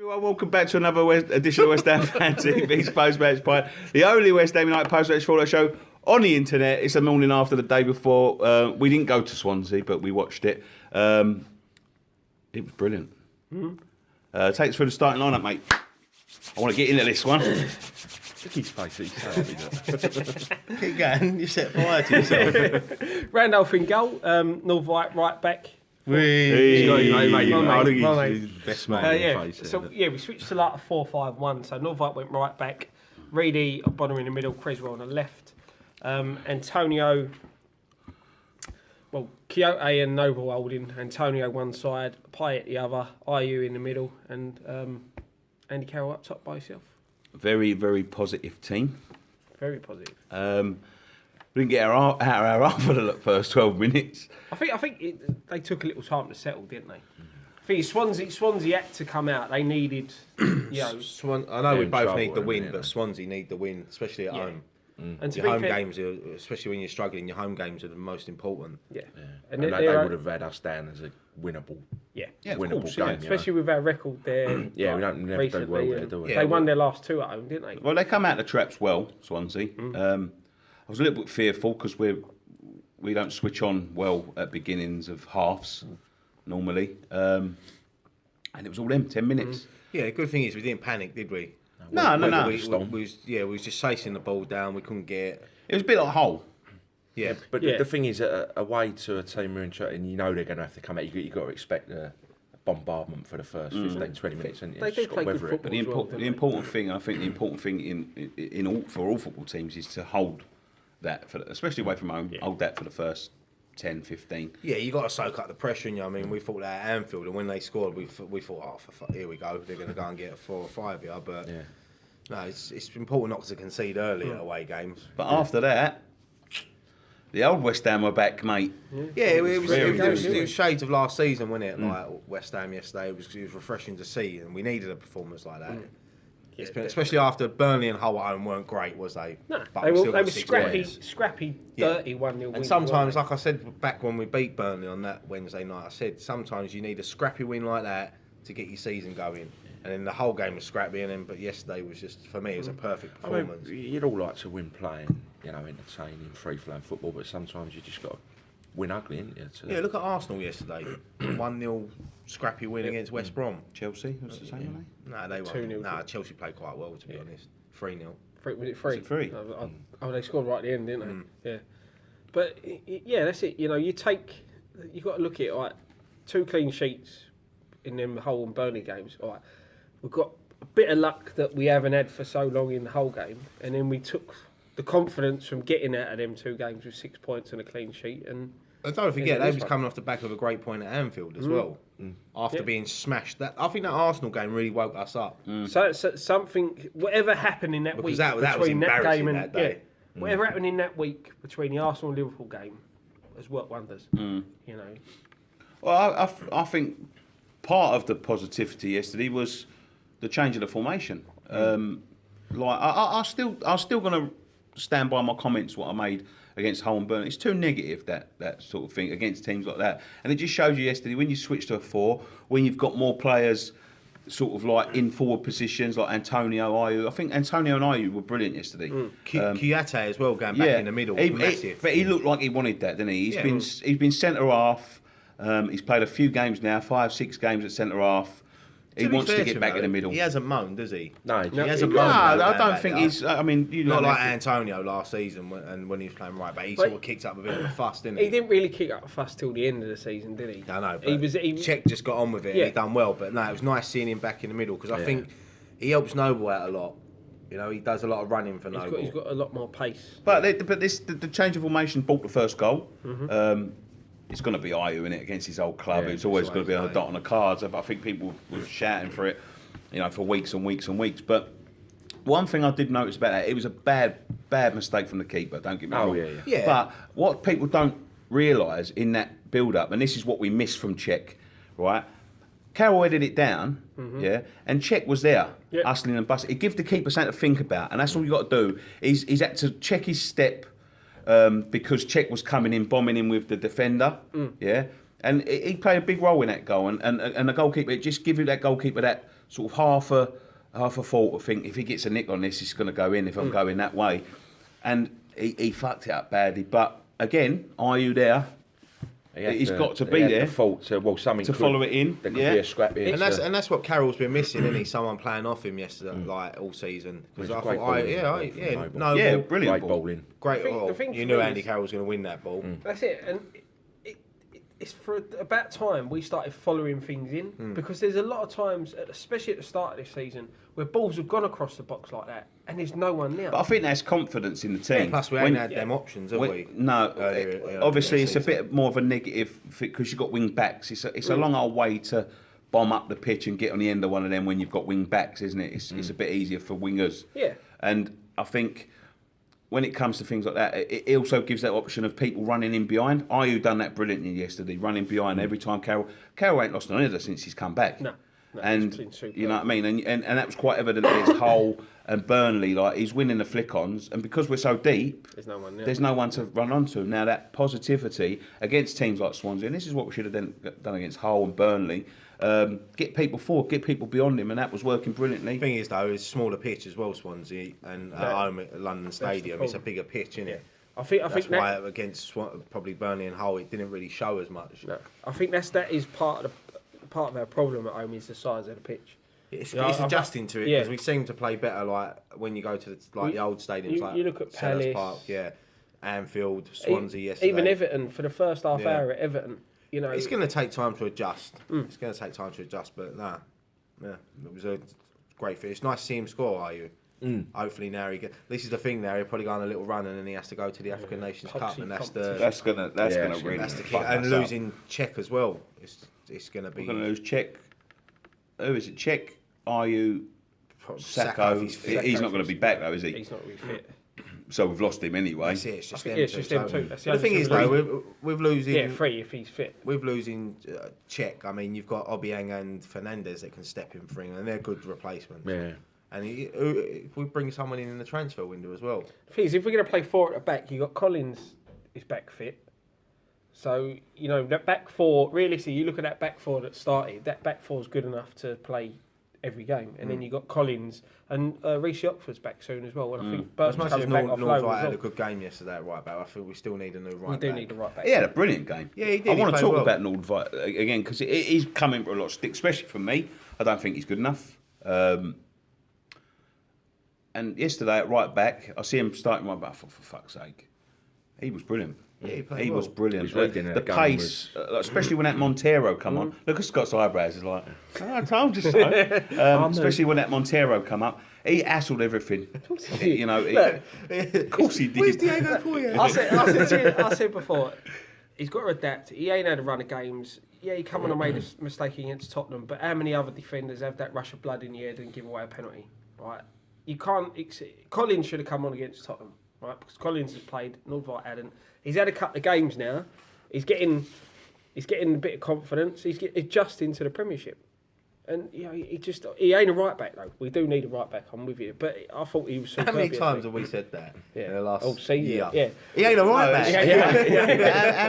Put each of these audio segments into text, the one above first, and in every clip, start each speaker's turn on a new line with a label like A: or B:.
A: Everyone, welcome back to another edition of West Ham Fan TV's Post-Match Pint, the only West Ham United post-match follow show on the internet. It's the morning after the day before. We didn't go to Swansea, but we watched it. It was brilliant. Take us through the starting lineup, mate. I want to get into this one.
B: Look at his face, he's so happy.
C: Keep going, you set fire to yourself.
D: Randolph in goal, Northlight right back.
B: He's got his mate,
D: My
B: mate.
D: mate.
B: He's the best man in the face.
D: So we switched to like a 4-5-1. So Northlight went right back, Reedy Bonner in the middle, Creswell on the left, Antonio. Well, Quixote and Noble holding, Antonio one side, Pint the other, Ayew in the middle, and Andy Carroll up top by himself.
A: Very, very positive team.
D: Very positive.
A: We didn't get our half for the first 12 minutes.
D: I think they took a little time to settle, didn't they? I think Swansea had to come out. They needed,
C: I know we both need the win,
B: it,
C: but Swansea need the win, especially at home.
D: And to
C: Your
D: be
C: home
D: fair,
C: games, especially when you're struggling, your home games are the most important.
D: yeah.
B: And they
D: they're-
B: would have had us down as a winnable,
D: yeah.
A: Yeah, of
B: winnable
A: course,
B: game.
A: yeah.
B: you know.
D: Especially with our record there.
B: Yeah, we don't never do well there, do we?
D: They won their last two at home, didn't they?
A: Well, they come out the traps well, Swansea. I was a little bit fearful because we don't switch on well at beginnings of halves normally, and it was all them 10 minutes.
C: Yeah, the good thing is we didn't panic, did we?
A: No.
C: We was just chasing the ball down. We couldn't get it.
A: It was a bit like Hull.
C: Yeah,
B: But
D: Yeah.
B: the thing is, away to a team and you know they're going to have to come out, you've got to expect a bombardment for the first 15, 20 minutes. And
D: They do play good football.
A: But the
D: as well, don't they?
A: important thing, I think, the important thing for all football teams is to hold that, especially away from home. Hold that for the first 10, 15.
C: yeah, you got to soak up the pressure. I mean, we thought that at Anfield, and when they scored, we thought, oh, here we go. They're going to go and get a 4 or 5 here. But no, it's important not to concede early at away games.
A: But after that, the old West Ham were back, mate.
C: Yeah, it was
D: good.
C: shades of last season, wasn't it? Like West Ham yesterday, it was refreshing to see, and we needed a performance like that. Especially after Burnley and Hull at home weren't great, was they?
D: No,
C: But
D: they
C: we still
D: were
C: got 6
D: scrappy,
C: points.
D: dirty 1-0
C: And sometimes, like I said back when we beat Burnley on that Wednesday night, I said sometimes you need a scrappy win like that to get your season going. And then the whole game was scrappy, but yesterday was just, for me, it was a perfect
B: I mean,
C: performance.
B: you'd all like to win playing, entertaining, free-flowing football, but sometimes you just got to win ugly, ain't you?
C: Yeah, look at Arsenal yesterday. 1-0 scrappy win against West Brom.
A: Chelsea, what's the same?
C: No, they won.
D: 2-0.
C: Nah, Chelsea played quite well, to be honest. 3-0.
D: Was it 3?
A: Was it 3?
D: Oh, they scored right at the end, didn't they? Yeah. But yeah, that's it. You got to look at it. All right, 2 clean sheets in them Hull and Burnley games. All right, we've got a bit of luck that we haven't had for so long in the whole game, and then we took the confidence from getting out of them 2 games with 6 points and a clean sheet. And
C: don't forget,
D: Yeah,
C: they
D: this
C: was
D: one.
C: coming off the back of a great point at Anfield as well. After being smashed. I think that Arsenal game really woke us up.
D: so something, whatever happened in that
C: Because
D: week
C: that was
D: between that
C: embarrassing
D: game and
C: that day.
D: whatever happened in that week between the Arsenal and Liverpool game has worked wonders.
A: Well, I think part of the positivity yesterday was the change of the formation. I still going to stand by my comments what I made against Hull and Burnley. It's too negative that sort of thing against teams like that, and it just shows you yesterday when you switch to a 4, when you've got more players sort of like in forward positions like Antonio, Ayew. I think Antonio and Ayew were brilliant yesterday.
C: Quixote as well, going back in the middle. Massive.
A: But he looked like he wanted that, didn't he? He's been centre half. He's played a few games now, 5, 6 games at centre half. He wants to get back in the middle.
C: He hasn't moaned, does he?
B: No,
C: he hasn't
A: No,
C: moaned.
A: I don't think he's. I mean,
C: Not like Antonio last season when he was playing right back. He sort of kicked up a bit of a fuss, didn't he?
D: He didn't really kick up a fuss till the end of the season, did he?
C: I know, but
D: He
C: Czech just got on with it and he done well. But no, it was nice seeing him back in the middle because I think he helps Noble out a lot. He does a lot of running for Noble.
D: He's got a lot more pace.
A: But the change of formation brought the first goal. It's going to be Ayew in it against his old club.
C: Yeah,
A: it's always
C: it's
A: going to be on the
C: always
A: dot on the cards. I think people were shouting for it, for weeks and weeks and weeks. But one thing I did notice about that, it was a bad mistake from the keeper. Don't get me wrong.
C: Yeah.
A: But what people don't realise in that build-up, and this is what we missed from Czech, right? Carroll headed it down, and Czech was there, hustling and busting. It gives the keeper something to think about, and that's all you got to do. He's had to check his step because Czech was coming in, bombing him with the defender, and he played a big role in that goal. And the goalkeeper, it just gives that goalkeeper that sort of half a thought to think if he gets a nick on this, it's going to go in if I'm going that way. And he fucked it up badly. But again, are you there? He's got to be there.
B: The fault something
A: to follow it in.
B: There could be a scrap here.
C: And that's what Carroll's been missing, isn't he? Someone playing off him yesterday, like all season. Because I thought,
A: Brilliant
B: bowling.
C: Great.
D: The thing
C: You
D: for
C: knew
D: me
C: Andy
D: is-
C: Carroll was going to win that ball.
D: That's it, and it's for about time we started following things in because there's a lot of times, especially at the start of this season, where balls have gone across the box like that and there's no one there.
A: But I think that's confidence in the team.
C: Plus, we ain't had them options, have we?
A: No, obviously it's a
C: season.
A: bit more of a negative because you've got wing backs. It's a long old way to bomb up the pitch and get on the end of one of them when you've got wing backs, isn't it? It's a bit easier for wingers.
D: Yeah.
A: And I think when it comes to things like that, it also gives that option of people running in behind. Ayew done that brilliantly yesterday, running behind every time. Carroll ain't lost an either since he's come back.
D: No,
A: and
D: he's been superb.
A: you know what I mean. And that was quite evident against Hull and Burnley. Like he's winning the flick-ons, and because we're so deep,
D: There's no one there.
A: there's no one to run onto. Now that positivity against teams like Swansea, and this is what we should have done against Hull and Burnley. Get people forward, get people beyond him, and that was working brilliantly.
C: The thing is, though, it's smaller pitch as well, Swansea, and at home at London Stadium, it's a bigger pitch, isn't it?
D: I think
C: That's why against probably Burnley and Hull, it didn't really show as much.
D: No, I think that is part of our problem at home is the size of the pitch.
C: It's
D: adjusting
C: to it because we seem to play better like when you go to the old stadiums like
D: you look at
C: Sellers
D: Palace,
C: Park, Anfield, Swansea yesterday.
D: Even Everton for the first half hour at Everton. You know,
C: it's going to take time to adjust. It's going to take time to adjust, but it was a great fit. It's nice to see him score. Are you? Hopefully now this is the thing. Now he'll probably go on a little run and then he has to go to the African Nations Cup, and that's gonna
A: really
C: that's the key.
A: fuck
C: And
A: us
C: losing Czech as well. It's going to be.
A: We're going to lose Czech. Who is it? Czech? Ayew?
C: Sacco.
A: Sacco. He's not going to be back though, is he?
D: he's not really fit.
A: So we've lost him anyway.
C: That's it. It's just them
D: It's
C: two.
D: just them
C: So-
D: two. That's
C: The
D: only
C: thing
D: two
C: is
D: we lose.
C: though, with losing.
D: Yeah, 3 if he's fit.
C: With losing Czech, I mean, you've got Obiang and Fernandez that can step in for England, and they're good replacements.
B: Yeah.
C: And we bring someone in the transfer window as well.
D: The thing is, if we're going to play 4 at the back, you got Collins is back fit. So you know that back 4. Realistically, you look at that back 4 that started. That back 4 is good enough to play every game, and then you got Collins and Reece Oxford's back soon as well. And I think
C: As
D: Burton's
C: much as
D: coming back off loan as
C: Northlight had
D: well.
C: a good game yesterday at right back, I feel we still need a new right
D: We do
C: back.
D: need a right back.
A: He had a brilliant game.
C: Yeah, he did.
A: I
C: He
A: want to
C: played
A: talk
C: well.
A: about Nordveit again because he's coming for a lot of stick, especially from me. I don't think he's good enough. And yesterday at right back, I see him starting right back. For fuck's sake, he was brilliant.
C: Yeah, he played
A: He
C: well.
A: was brilliant.
B: His reading of
A: The
B: the game
A: pace, especially when that Montero come on. Look at Scott's eyebrows. He's like, I told you so. Especially when that Montero come up, he hassled everything. You know, of course he did.
C: Where's Diego Poya?
D: I said before, he's got to adapt. He ain't had a run of games. Yeah, he come on and made a mistake against Tottenham, but how many other defenders have that rush of blood in the head and give away a penalty? Right? You can't. Collins should have come on against Tottenham, right? Because Collins has played, Nordveit hadn't. He's had a couple of games now. He's getting a bit of confidence. He's adjusting to the Premiership. And you know, he ain't a right back though. We do need a right back. I'm with you, but I thought he was.
C: How
D: superb
C: many
D: yesterday.
C: times have we said that in the last
D: season?
C: year?
D: Yeah.
C: He ain't a right back.
A: How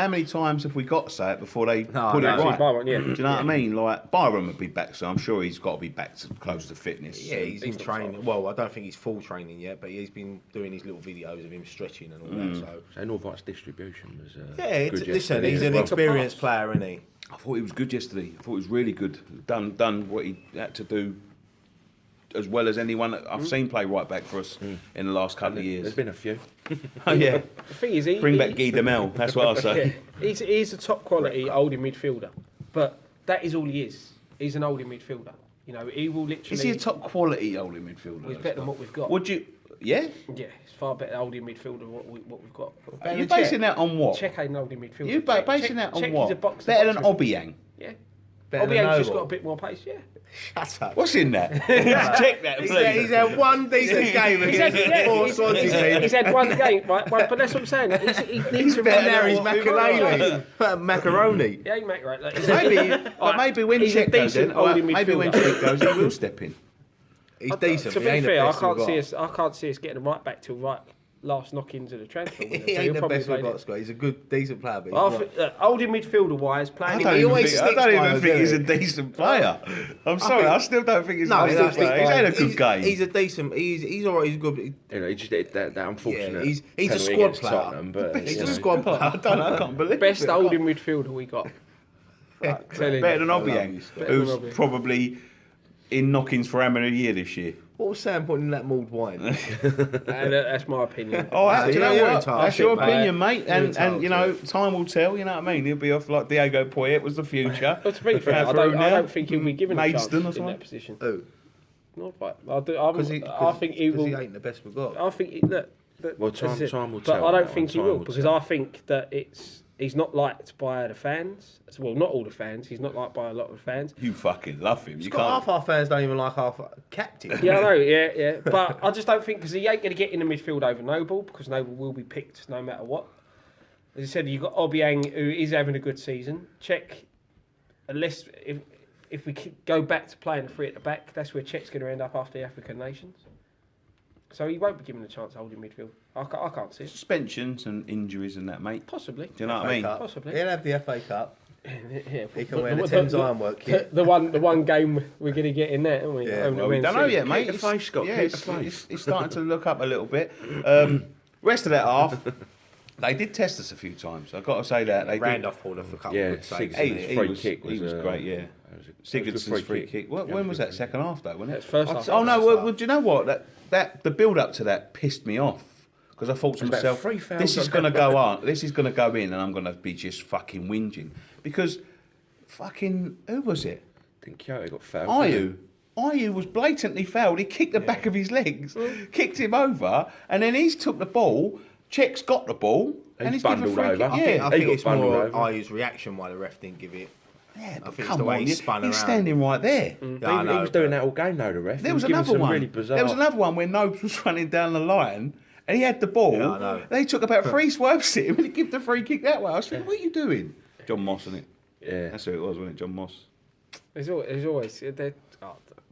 A: many times have we got to say it before they put it
D: no,
A: right?
D: Byron, yeah.
A: Do you know what I mean? Like Byron would be back, so I'm sure he's got to be back to close to fitness.
C: Yeah, he's in training. Well, I don't think he's full training yet, but he's been doing his little videos of him stretching and all that. So
B: Nordveit's distribution was
C: listen,
B: good yesterday
C: he's
B: as
C: an
B: well.
C: experienced player, isn't he?
A: I thought he was good yesterday. I thought he was really good. Done what he had to do as well as anyone that I've seen play right back for us in the last couple of
B: There's
A: years.
B: been a few.
A: Oh yeah,
D: The thing is,
A: bring back Guy Demel. That's what I'll say.
D: he's a top quality holding midfielder, but that is all he is. He's an holding midfielder. You know, he will literally.
A: Is he a top quality holding midfielder?
D: He's better than what we've got.
A: Would you? Yeah.
D: Yeah, it's far better holding midfielder than what we've got.
A: Are you basing that on what?
D: Czech ain't holding midfielder.
A: You basing that on
D: Czech
A: what?
D: is a box.
A: Better than Obiang.
D: Yeah.
C: Better than
D: Obiang's just
C: Noble.
D: got a bit more pace. Yeah.
C: Shut up.
A: What's in that? Check that, please.
C: He's had one decent game against four Swansea teams.
D: He's had one game, right? But that's what I'm saying. He needs to
C: Better
D: run
C: now,
D: out.
C: he's macaroni. Macaroni.
D: He ain't make right. Like,
A: Maybe when
D: he's a
A: Czech goes in,
D: decent holding
A: maybe when
D: midfielder.
A: Czech goes, he will step in.
C: He's decent.
D: To
C: but
D: be
C: he ain't the
D: fair, I
C: best we've
D: can't
C: got.
D: see us getting a right back till right last knock-ins of the transfer window.
C: He
D: so
C: ain't
D: he'll
C: the
D: probably
C: best we've
D: play
C: got,
D: there.
C: Scott. He's a good, decent player, but he's
D: I
C: not.
D: think, holding midfielder-wise,
A: I
D: playing...
A: don't
C: He
A: even
C: always
A: think, I
C: sticks
A: don't
C: by
A: even
C: us,
A: think he's a
C: doesn't
A: decent player. I'm sorry,
C: think-
A: I still don't think he's
C: No,
A: a
C: he's
A: decent
C: stick
A: player. He's
C: by
A: had a
C: him.
A: good game.
C: He's a decent. He's alright. He's good.
B: You know, he just did that unfortunate.
C: He's a
B: penalty
C: squad
B: against
C: player.
B: Tottenham, but
C: He's
B: you
C: a
B: know.
C: squad player.
A: I don't know, I can't believe
D: Best
A: it.
D: holding midfielder we got. Right, tell him.
A: Better than
C: love
A: Obiang,
C: you, Scott.
A: who's
D: Better than Obiang.
A: probably in knockings for amateur of the year this year.
C: What was Sam putting in that mulled wine?
D: That's my opinion.
A: Oh,
C: Nah,
A: do you
C: yeah,
A: know
C: you're
A: what?
C: entitled
A: That's
C: to
A: your
C: it, mate.
A: opinion, mate.
C: You're
A: And
C: entitled
A: you
C: to
A: know,
C: it.
A: time will tell. You know what I mean? He'll be off like Diego Poyet was the future.
D: But to be fair, I don't think he'll be given a chance
A: Maidstone or
D: in
A: something.
D: that position.
C: Who?
D: Not right. I think he will.
C: He ain't the best we've got.
D: I think
B: Well,
D: as I said,
B: time will
D: but
B: tell
D: I
B: on
D: don't
B: that
D: think
B: one,
D: he
B: time
D: will
B: will
D: because
B: tell.
D: I think that he's not liked by the fans. Well, not all the fans. He's not liked by a lot of fans.
A: You fucking love him. You
C: Scott,
A: can't.
C: half our fans don't even like half captain.
D: Yeah, I know. Yeah. But I just don't think because he ain't going to get in the midfield over Noble because Noble will be picked no matter what. As I said, you've got Obiang who is having a good season. Czech, unless if we go back to playing the three at the back, that's where Czech's going to end up after the African nations. So he won't be given a chance holding midfield. I can't see it.
A: Suspensions and injuries and that, mate.
D: Possibly.
A: Do you know what I mean?
C: Cup.
D: Possibly.
C: He'll have the FA Cup.
D: Yeah,
C: He can wear the Thames Ironwork kit.
D: The one game we're going to get in there, aren't we?
C: Yeah,
D: Only
A: Well, we
D: Man
A: don't know
D: City.
A: yet, mate.
B: Keep the face, Scott,
A: Yeah,
B: keep
A: it's,
B: the face.
A: it's starting to look up a little bit. Rest of that half, they did test us a few times. I've got to say that. They did.
C: Randolph pulled off a couple
B: Yeah,
C: of good saves.
B: Sig-
C: didn't
B: His
C: he?
B: free kick
A: he was
B: was,
A: great, yeah. Sigurdsson's free kick. When was that? Second half, though, wasn't it?
D: That's first half.
A: Oh no!
C: First
A: Well,
C: half.
A: well, do you know what? That the build up to that pissed me off because I thought to
B: About
A: myself,
B: 3 fouls
A: "This is
B: on
A: going to
B: that.
A: go on. This is going to go in, and I'm going to be just fucking whinging because fucking who was it?
B: I think Kyoto got fouled.
A: Ayew was blatantly fouled. He kicked the back of his legs, kicked him over, and then he's took the ball. Czech's got the ball, and he's given a
B: bundled
A: free
B: over.
A: kick.
C: I
A: Yeah,
C: think
B: got
C: it's
B: bundled
C: more
B: over.
C: Ayew's reaction why the ref didn't give it.
A: yeah.
C: I
A: But
C: think it's
A: come
C: the way
A: on,
C: he spun
A: he's
C: around.
A: standing right there.
C: Yeah, I
B: He
C: know,
B: was doing
C: but-
B: that all game, though, the ref.
A: There
B: He
A: was
B: giving
A: another
B: some
A: one.
B: really bizarre.
A: There was another one where Nobes was running down the line and he had the ball.
C: Yeah, I know.
A: They took about 3 swerves at him and he gave the free kick that way. I was thinking, what are you doing? John Moss, isn't it?
B: Yeah.
A: That's who it was, wasn't it? John Moss.
D: There's always.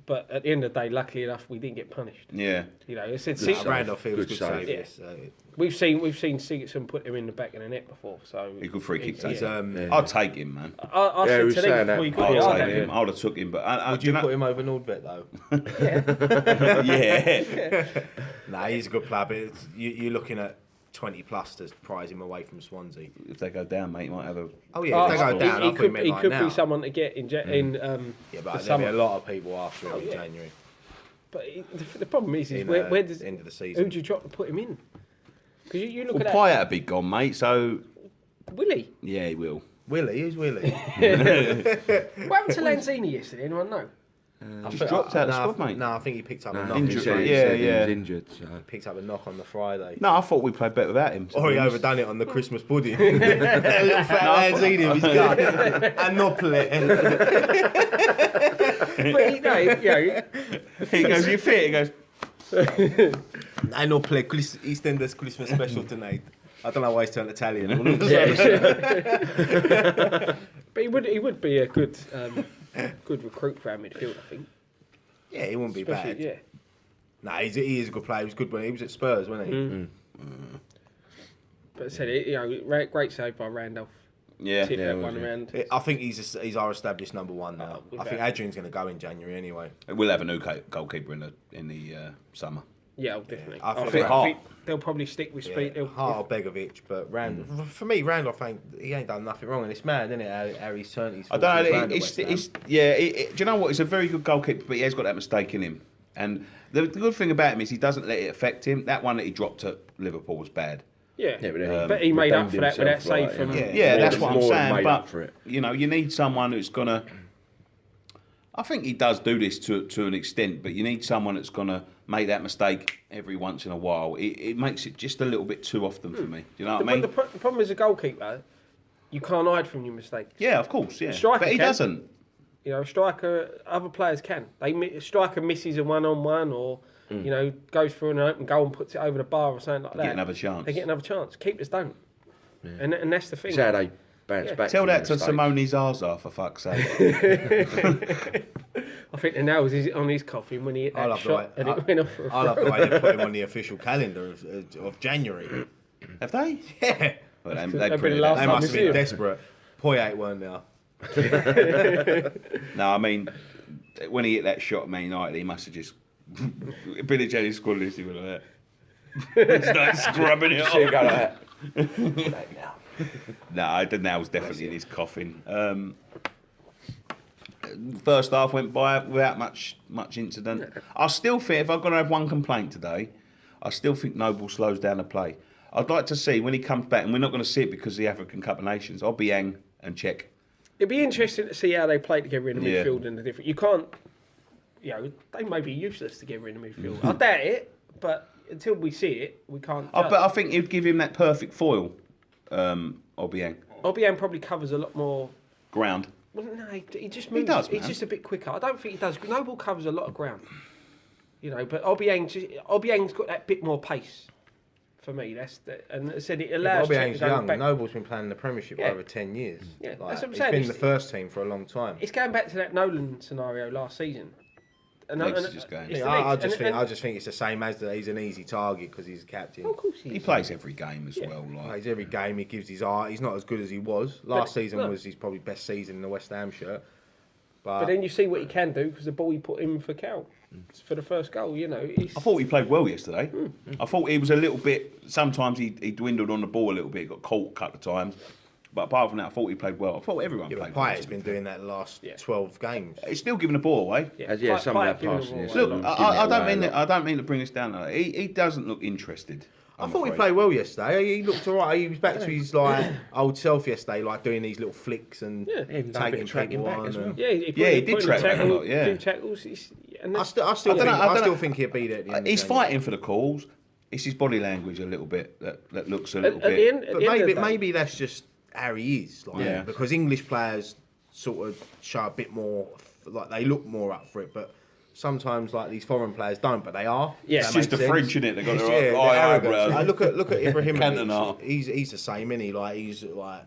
D: But at the end of the day, luckily enough, we didn't get punished.
A: Yeah.
D: You know, it's
B: Good
C: Nah,
B: save.
C: Randolph, it was
B: Good
C: good
B: save.
C: save.
D: Yeah.
C: Yes.
D: We've seen Sigurdsson put him in the back of the net before, so
A: He could free kick
C: He's,
A: that. I'd take him, man.
D: I
B: Yeah, we
D: said
B: were
D: to them
B: saying
D: before you
B: that.
D: got
A: I'd
D: it,
A: take
D: I'd have
A: him. I would have took him, but
C: Would you put him over Nordvet though?
A: yeah.
C: Nah, he's a good player, but you're looking at 20 plus to prize him away from Swansea.
A: If they go down, mate, he might have a.
C: Oh yeah, if they go down, I
D: he
C: thought
D: could,
C: meant
D: he
C: like
D: could
C: now.
D: be someone to get in
C: Yeah,
D: the
C: but there'll be
D: summer.
C: a lot of people after him in
D: yeah.
C: January.
D: But the problem is
C: In,
D: where does
C: end of the season.
D: who do you drop to put him in? Because you look
A: Well,
D: at
A: Pyatt would be gone, mate, so
D: that Willie.
C: Uh,
A: yeah, he will.
C: Willie, who's Willie?
D: What happened to Lanzini yesterday? Anyone know?
A: Just dropped out of the squad, mate.
C: No, I think he picked up a knock.
A: Injured,
B: He said- he
A: yeah,
B: said he
A: yeah.
B: was injured, so.
C: Picked up a knock on the Friday.
A: No, I thought we played better without him. to
C: Or
A: be
C: he
A: honest.
C: overdone it on the Christmas pudding. Little fat Lanzini with his gun. And not play.
D: But
A: He goes, you fit? He goes,
C: I not play EastEnders Christmas special tonight. I don't know why he's turned Italian. All of a sudden.
D: But he would be a good recruit for our midfield, I think.
C: Yeah, he wouldn't be
D: Especially,
C: bad.
D: yeah.
C: Nah, he is a good player. He was good when he was at Spurs, wasn't he?
D: But I said, great save by Randolph.
A: yeah.
D: Tip that
B: was
D: one
B: it?
D: around.
C: I think he's our established number one now. I think
D: without-
C: Adrian's going to go in January anyway.
A: We'll have a new goalkeeper in the summer.
D: Yeah, definitely.
C: I think
A: Hart.
D: think they'll probably stick with Speed.
C: Yeah, Hart or Begovic, but for me, Randolph ain't done nothing wrong, and it's mad, isn't it? How he's turned his.
A: I don't know.
C: fortunes round at
A: It's
C: West Ham.
A: yeah. Do you know what? He's a very good goalkeeper, but he has got that mistake in him. And the good thing about him is he doesn't let it affect him. That one that he dropped at Liverpool was bad.
D: Yeah,
B: Yeah, but then
D: but he made up
B: redeemed
D: for that with that
B: himself,
D: save
B: right,
D: from.
C: yeah.
A: Yeah,
B: More
A: that's
B: than-
A: what I'm
B: more than
A: saying.
B: made
A: But
B: up for it.
A: you know, you need someone who's gonna. I think he does do this to an extent, but you need someone that's gonna make that mistake every once in a while. It makes it just a little bit too often for me. Do you know what I mean?
D: The problem is a goalkeeper. You can't hide from your mistakes.
A: Yeah, of course. Yeah,
D: Striker
A: but he
D: can.
A: doesn't.
D: You know, striker. Other players can. Striker misses a one-on-one, or goes through an open goal and puts it over the bar or something like that.
A: Get another chance.
D: They get another chance. Keepers don't. And that's the thing.
B: It's how they bounce
D: Yeah.
B: back.
A: Tell
B: from
A: that to
B: mistakes.
A: Simone Zaza for fuck's sake.
D: I think the nails is on his coffin when he hit that shot and it went off for a
C: I love the way they put him on the official calendar of January.
A: Have they?
C: Yeah.
A: Well, they
D: That'd be the
A: put it
D: last
A: there.
C: They
D: time
C: must
D: we
C: have been
D: see him.
C: desperate. Poyet weren't there.
A: No, I mean, when he hit that shot at Man United, he must have just... Billy Johnny scored this, he went like that. Started scrubbing it
B: See you
A: off.
B: go like that.
A: No, the nail's definitely in his coffin. First half went by without much incident. I still think, if I'm going to have one complaint today, I still think Noble slows down the play. I'd like to see, when he comes back, and we're not going to see it because of the African Cup of Nations, Obiang and Czech.
D: It'd be interesting to see how they play together in the
A: Yeah.
D: midfield and the different. You can't, they may be useless together in the midfield. I doubt it, but until we see it, we can't.
A: But I think he'd give him that perfect foil, Obiang.
D: Obiang probably covers a lot more.
A: Ground.
D: Well, no, he just moves.
A: does,
D: He's
A: man.
D: just a bit quicker. I don't think he does. Noble covers a lot of ground. But Obiang's got that bit more pace. For me, and I said it allows. Czech
C: Obiang's
D: to go
C: young.
D: back.
C: Noble's been playing in the Premiership for
D: Yeah.
C: over 10 years.
D: Yeah, that's
C: Like,
D: what I'm
C: he's
D: saying.
C: been in
D: It's-
C: the first team for a long time.
D: It's going back to that Nolan scenario last season.
A: Legs are just going.
D: it's
C: Yeah,
D: the
C: I
D: legs.
C: just think it's the same as that. He's an easy target because he's a captain.
D: Of course he
A: He
D: is.
A: plays every game as well.
C: He
A: Like
C: plays every game. He gives his art. He's not as good as he was. Last season
D: look.
C: was his probably best season in the West Ham shirt.
D: But then you see what he can do because the ball he put in for Cal for the first goal. He's,
A: I thought he played well yesterday. I thought he was a little bit. Sometimes he dwindled on the ball a little bit. Got caught a couple of times. But apart from that, I thought he played well. I thought everyone
C: yeah, but
A: played well.
C: Pyatt's been doing that the last
D: Yeah.
C: 12 games.
A: He's still giving the ball away.
B: Some of that
D: giving
B: passing
D: the
B: is.
D: ball
A: Look,
D: away.
A: I don't mean to bring us down. He doesn't look interested.
C: I
A: I'm
C: thought he
A: afraid.
C: played well yesterday. He looked alright. He was back to his old self yesterday, like doing these little flicks and
D: Yeah.
B: Even done a bit
C: taking
B: of tracking
C: people
B: back
C: on.
B: as well.
C: and-
D: Yeah,
A: he
D: put
A: did
D: in
A: track back a lot, yeah.
D: few tackles.
C: I still
A: don't know, I don't know.
C: think he'll beat it. At the end of
A: He's
C: the game.
A: fighting for the calls. It's his body language a little bit that looks a
D: At
A: little
D: the
A: bit.
D: end,
C: But maybe that's just how he is. Like,
A: Yeah.
C: because English players sort of show a bit more, like they look more up for it, but sometimes like these foreign players don't, but they are.
D: Yeah.
C: That
A: It's just
C: makes
A: the
C: sense.
A: French, innit? They've got
C: It's-
A: their
C: yeah,
A: high
C: they're arrogant.
A: eyebrows.
C: Like, look at
A: Cantona.
C: Ibrahimovic. He's the same, isn't he? Like he's like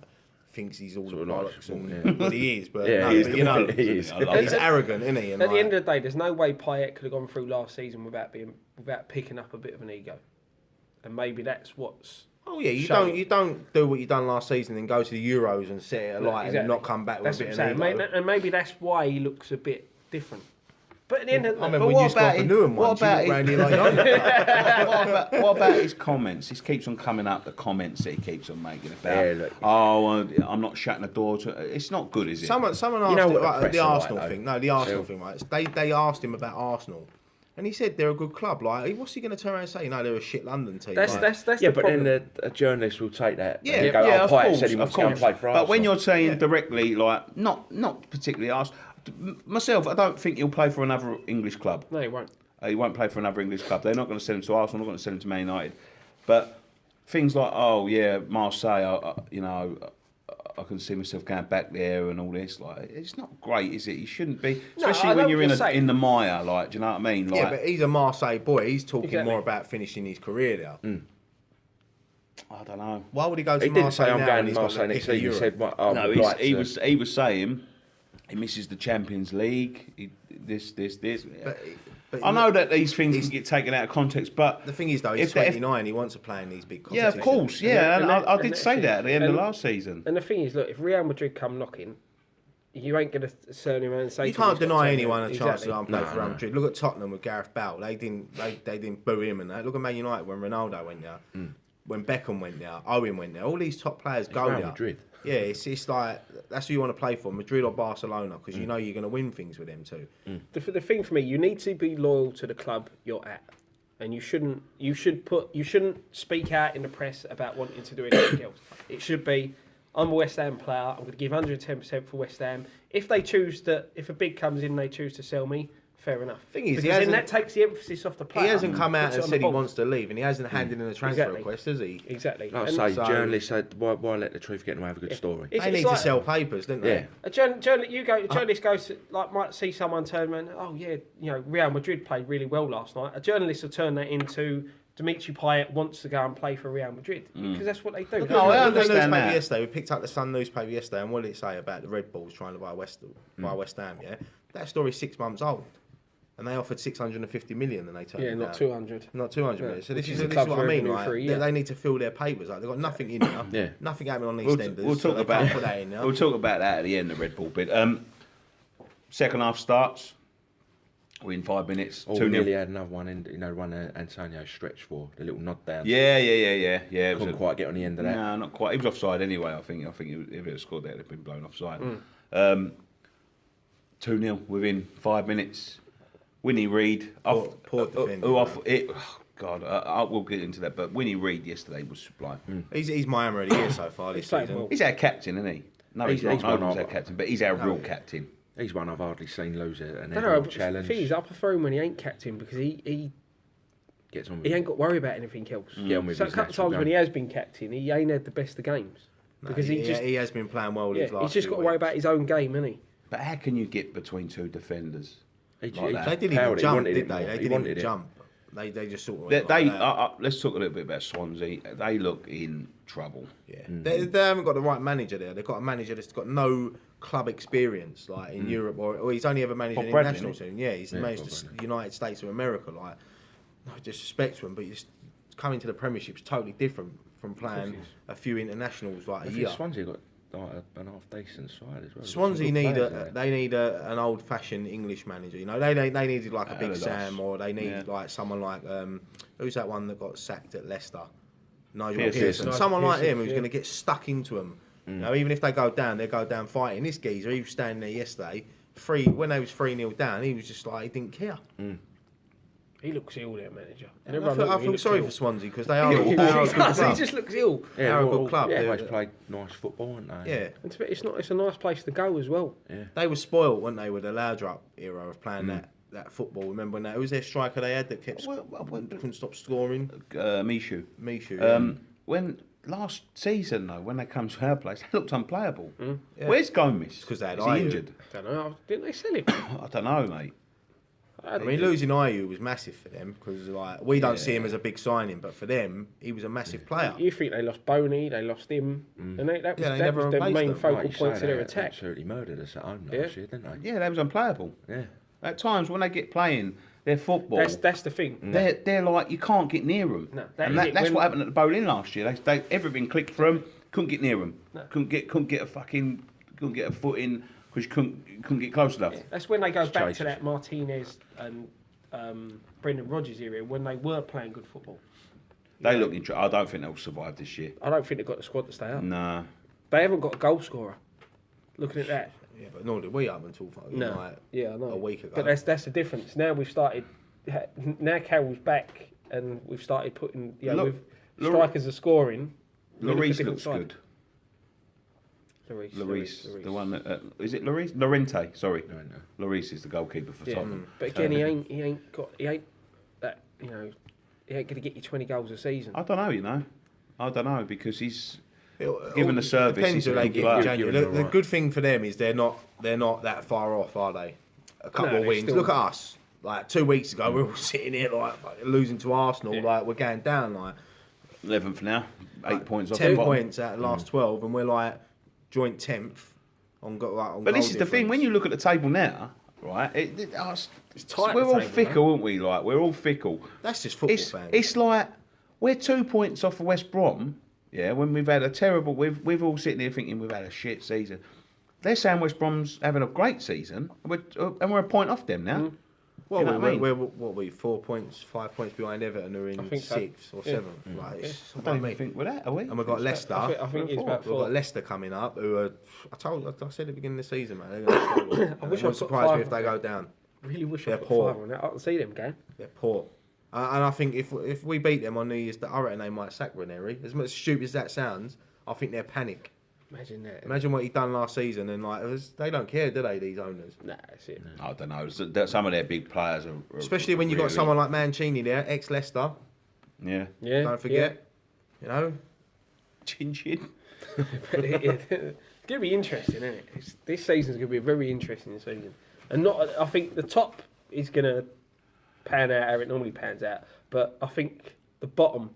C: thinks he's all the
B: Sort of like
C: bollocks, and
B: sport, yeah.
C: well, he is, but
B: Yeah,
C: no,
B: he is
C: but
B: the
C: you know,
B: bollocks, isn't he?
A: I love
C: he's
A: it.
C: arrogant, isn't he? And
D: At the
C: like,
D: end of the day, there's no way Payet could have gone through last season without picking up a bit of an ego, and maybe that's what's.
C: oh yeah,
D: show.
C: you don't do what you done last season and go to the Euros and set it alight
D: Exactly.
C: and not come back with
D: That's
C: a
D: what
C: bit
D: I'm
C: of
D: saying,
C: ego.
D: and maybe that's why he looks a bit different. But at the end of the
C: I
D: day,
C: mean,
A: But
C: we
A: what
C: used to
A: about
C: go for
A: it-
C: Newham
A: what
C: once. You
A: about
C: look
A: it-
C: round here like,
A: What about his comments? He keeps on coming up, the comments that he keeps on making about,
B: Yeah, look.
A: I'm not shutting the door to... It's not good, is it?
C: Someone asked
B: know
C: him,
B: what the
C: like,
B: press
C: the
B: are like,
C: Arsenal
B: though.
C: thing. No, the Arsenal thing, right? They asked him about Arsenal. And he said they're a good club. Like, what's he going to turn around and say? No, they're a shit London team.
D: that's
C: like,
D: that's
B: Yeah,
D: the
B: but
D: problem.
B: then a journalist will take that.
C: Yeah,
B: and go,
A: yeah,
B: oh,
A: of
B: Pyatt
A: course,
B: said he
A: of
B: wants to go and
A: course.
B: play for
A: But when
B: Arsenal.
A: you're saying directly, like, not particularly Arsenal... Myself, I don't think he'll play for another English club.
D: No, he won't.
A: He won't play for another English club. They're not going to send him to Arsenal. They're not going to send him to Man United. But things like, oh yeah, Marseille, I can see myself going back there and all this. Like, it's not great, is it? You shouldn't be,
D: No,
A: especially
D: I know
A: when
D: what
A: you're
D: you're saying.
A: in the mire. Like, do you know what I mean? Like,
C: yeah, but he's a Marseille boy. He's talking
D: Exactly.
C: more about finishing his career there.
A: I don't know.
C: Why would he go to
B: He didn't
C: Marseille
B: say I'm
C: now
B: going
C: when
B: to
C: he's got
B: Marseille
C: the
B: next
C: pick of
B: season. He
C: Europe?
B: said, well, I
A: No,
B: would like
A: he
B: to.
A: was saying he misses the Champions League. This.
C: But
A: I know that these things can get taken out of context, but
C: the thing is, though, he's
A: if they- if-
C: 29. He wants to play in these big
A: yeah, of
C: competitions.
A: course, yeah, and
D: And
A: I
D: that-
A: did
D: and
A: say
D: that's
A: that at the end of
D: and-
A: last season.
D: And the thing is, look, if Real Madrid come knocking, you ain't going to turn him around and say
C: You
D: to him,
C: can't
D: he's got
C: deny
D: to
C: anyone a
D: turn
C: chance
D: around.
C: to go and play for Real Madrid. Look at Tottenham with Gareth Bale. They didn't boo him and that. Look at Man United when Ronaldo went there, when Beckham went there, Owen went there. All these top players go
B: Real
C: there.
B: Madrid.
C: Yeah, it's like that's who you want to play for, Madrid or Barcelona, because you know you're going to win things with them too.
D: The thing for me, you need to be loyal to the club you're at, and you shouldn't speak out in the press about wanting to do anything else. It should be, I'm a West Ham player. I'm going to give 110% for West Ham. If they choose to, if a bid comes in, and they choose to sell me. Fair enough.
C: Thing is, he
D: because then
C: hasn't-
D: that takes the emphasis off the player.
C: He hasn't come out
D: puts it
C: and
D: on
C: said
D: the
C: he
D: board.
C: wants to leave, and he hasn't handed in a transfer
D: Exactly.
C: request, has he?
D: Exactly.
B: Like I
D: And
B: say,
C: so-
B: journalists said, why let the truth get in the way of a good
D: Yeah.
B: story?
D: It's-
C: They need
D: like-
C: to sell papers, don't they?
B: Yeah.
D: A journalist goes to, like, might see someone turn around, oh yeah, Real Madrid played really well last night. A journalist will turn that into, Dimitri Payet wants to go and play for Real Madrid because that's what they do.
A: No, I
C: Look at the
A: understand
C: newspaper
A: that.
C: yesterday. We picked up the Sun newspaper yesterday, and what did it say about the Red Bulls trying to buy West Ham? Yeah, that story's 6 months old, and they offered 650 million, and they turned it
D: not
C: down.
D: 200.
C: Not 200 million. So
D: Which
C: this
D: is
C: is
D: the
C: what
D: club's
C: I mean.
D: revenue
C: Like,
D: for a year.
C: they need to fill their papers. Like they've got nothing in there.
B: Yeah.
C: Nothing happening on
A: We'll,
C: EastEnders.
A: we'll
C: so
A: talk
C: they
A: about
C: can't put that in there.
A: We'll talk about that at the end. The Red Bull bit. Second half starts. We're in 5 minutes.
B: Oh,
A: 2-0.
B: we nearly had another one, one Antonio stretched for the little nod down.
A: Yeah. It was
B: Couldn't quite get on the end of that.
A: No, not quite. He was offside anyway. I think if it had scored there, it'd have been blown offside. 2-0 within 5 minutes. Winnie Reid.
C: Poor defender.
A: We'll get into that. But Winnie Reid yesterday was sublime.
C: He's my hammer of the year so far this
D: He's playing
C: season.
D: well.
A: He's our captain, isn't he? No, he's not.
B: He's one
A: He's our
B: of-
A: captain, but he's our real captain.
B: He's one I've hardly seen lose an
D: I don't know.
B: Everton challenge.
D: The thing is, I prefer him when he ain't captain because he
B: Gets on with
D: he
B: it.
D: ain't got to worry about anything else.
B: Get on with
D: So a
B: his
D: couple of
B: natural
D: times when
B: game.
D: he has been captain, he ain't had the best of games because
C: he has been playing well these last
D: he's just
C: few
D: got to worry
C: weeks.
D: about his own game, hasn't he?
A: But how can you get between two defenders?
B: He
A: like that?
C: They didn't
B: Powered
C: even
B: it,
C: jump,
B: wanted
C: did
B: it
C: they?
B: more.
C: They
B: He
C: didn't
B: wanted
C: even
B: it.
C: jump. They just sort of
A: They,
C: went like that.
A: let's talk a little bit about Swansea. They look in trouble.
C: Yeah. They haven't got the right manager there. They've got a manager that's got no club experience like in Europe or he's only ever managed
A: Bob
C: an
A: Bradley,
C: international
A: isn't
C: team. Yeah, he's managed
B: Bob
C: the United States of America. Like, no disrespect to him, but just coming to the Premiership is totally different from playing a few internationals like
B: I
C: a
B: think
C: year.
B: Swansea got like an half decent side as well.
C: Swansea
B: Some good
C: need
B: players there.
C: an old fashioned English manager. You know, they needed like a Big
A: Allardyce.
C: Sam, or they needed
A: Yeah.
C: like someone like who's that one that got sacked at Leicester? Nigel
A: Pearson.
C: Pearson.
D: Nigel
C: Someone like
D: Pearson,
C: him who's
D: yeah.
C: going to get stuck into them. You know, even if they go down, they go down fighting. This geezer, he was standing there yesterday, when they was 3-0 down, he was just like he didn't care.
D: He looks ill, their manager. And
C: And
D: everyone
C: I
D: look- he
C: feel
D: looks
C: sorry
D: ill.
C: for Swansea because they are,
D: He
C: they are a
D: does,
C: good
D: he
C: club.
D: just looks ill.
C: They are a good club.
B: They
C: They're-
B: always played nice football, aren't they?
C: Yeah,
D: And it's a nice place to go as well.
C: they were spoilt, weren't they, with the Laudrup era of playing that football. Remember when who was their striker they had that kept couldn't stop scoring?
A: Mishu.
C: Mishu.
A: When last season though, when they come to our place, they looked unplayable. Where's Gomez?
C: 'Cause they had
A: Is he
C: Ayew.
A: injured?
D: Don't know. Didn't they sell him?
A: I don't know, mate.
C: I mean, losing Ayew was massive for them because like we don't see him as a big signing, but for them, he was a massive player.
D: You think they lost Boney, they lost him, and that was,
C: Yeah, they
D: that
C: never
D: was their
C: replaced
D: main
C: them.
D: focal
B: Like you
D: point
B: say,
D: to their
B: they
D: attack.
B: absolutely murdered us at home
D: Yeah.
B: last year, didn't they?
A: Yeah, they was unplayable.
B: Yeah.
A: At times when they get playing their football,
D: That's the thing.
A: they're like you can't get near them.
D: No, that
A: and
D: is it.
A: that's
D: When-
A: what happened at the Bowling last year. They everything clicked for them. Couldn't get near them.
D: No.
A: Couldn't get a foot in because you couldn't get close enough.
D: That's when they go back
B: changes.
D: to that Martinez and Brendan Rodgers era when they were playing good football.
A: They look in trouble. I don't think they'll survive this year.
D: I don't think they've got the squad to stay up.
A: Nah.
D: They haven't got a goal scorer. Looking at that.
C: Yeah, but nor did we up until like
D: Yeah, I know.
C: a week ago.
D: But that's the difference. Now we've started. Now Carroll's back, and we've started putting.
A: Look,
D: with strikers are scoring. we look a
A: Lloris
D: different
A: looks
D: side.
A: good.
D: Lloris,
A: Lloris, the one that is it Lloris? Lorente, sorry.
B: No.
A: Lloris is the goalkeeper for
D: Yeah.
A: Tottenham.
D: But again, he ain't that. He ain't going to get you 20 goals a season.
A: I don't know, I don't know because he's
C: It-
A: given the service.
C: Depends
A: he's
C: who
A: a
C: they
A: good
C: get
A: player.
C: in January.
B: Given
C: The
B: the right.
C: good thing for them is they're not that far off, are they? A couple
D: No,
C: of
D: they're
C: wins.
D: still-
C: Look at us. Like 2 weeks ago, we were all sitting here like fucking losing to Arsenal.
D: Yeah.
C: Like we're going down like
A: 11th now, 8 points off.
C: 10
A: the bottom.
C: points out of the last 12, and we're like joint 10th on on
A: But this
C: goal
A: is the thing:
C: difference.
A: when you look at the table now, right? It's
D: tight,
A: We're
D: the
A: all
D: table,
A: fickle, aren't we? Like we're all fickle.
C: That's just football, fans.
A: It's like we're 2 points off of West Brom. Yeah, when we've had a terrible, we've all sitting here thinking we've had a shit season. They're saying West Brom's having a great season, and we're a point off them now.
C: Well,
A: You know what I mean?
C: we're what we 4 points, 5 points behind Everton, who are
D: I
C: in
D: think so.
C: 6th or
D: Yeah.
C: 7th. Like, it's,
A: I don't even think we're that, are we?
C: And we've got Leicester.
D: I think it's about
C: We've
D: 4.
C: got Leicester coming up, who are. I said at the beginning of the season, man. They're going to struggle.
D: I
C: And
D: wish
C: it
D: I
C: won't
D: put
C: surprise me
D: 5
C: if they
D: on
C: go
D: that.
C: down.
D: Really wish
C: They're
D: I put
C: poor.
D: 5 on that. I can see them going.
C: They're poor. And I think if we beat them on New Year's Day, I reckon they might sack Ranieri. As much stupid as that sounds, I think they're panic.
D: Imagine that.
C: Imagine what he done last season, and like they don't care, do they? These owners,
D: Nah, that's it.
A: I don't know. Some of their big players are
C: especially when you have got
A: really-
C: someone like Mancini there, ex-Leicester.
A: Yeah.
D: Yeah.
C: Don't forget, you know.
A: Chin chin.
D: It's going to be interesting, isn't it? This season's going to be a very interesting season. And I think the top is going to pan out how it normally pans out. But I think the bottom.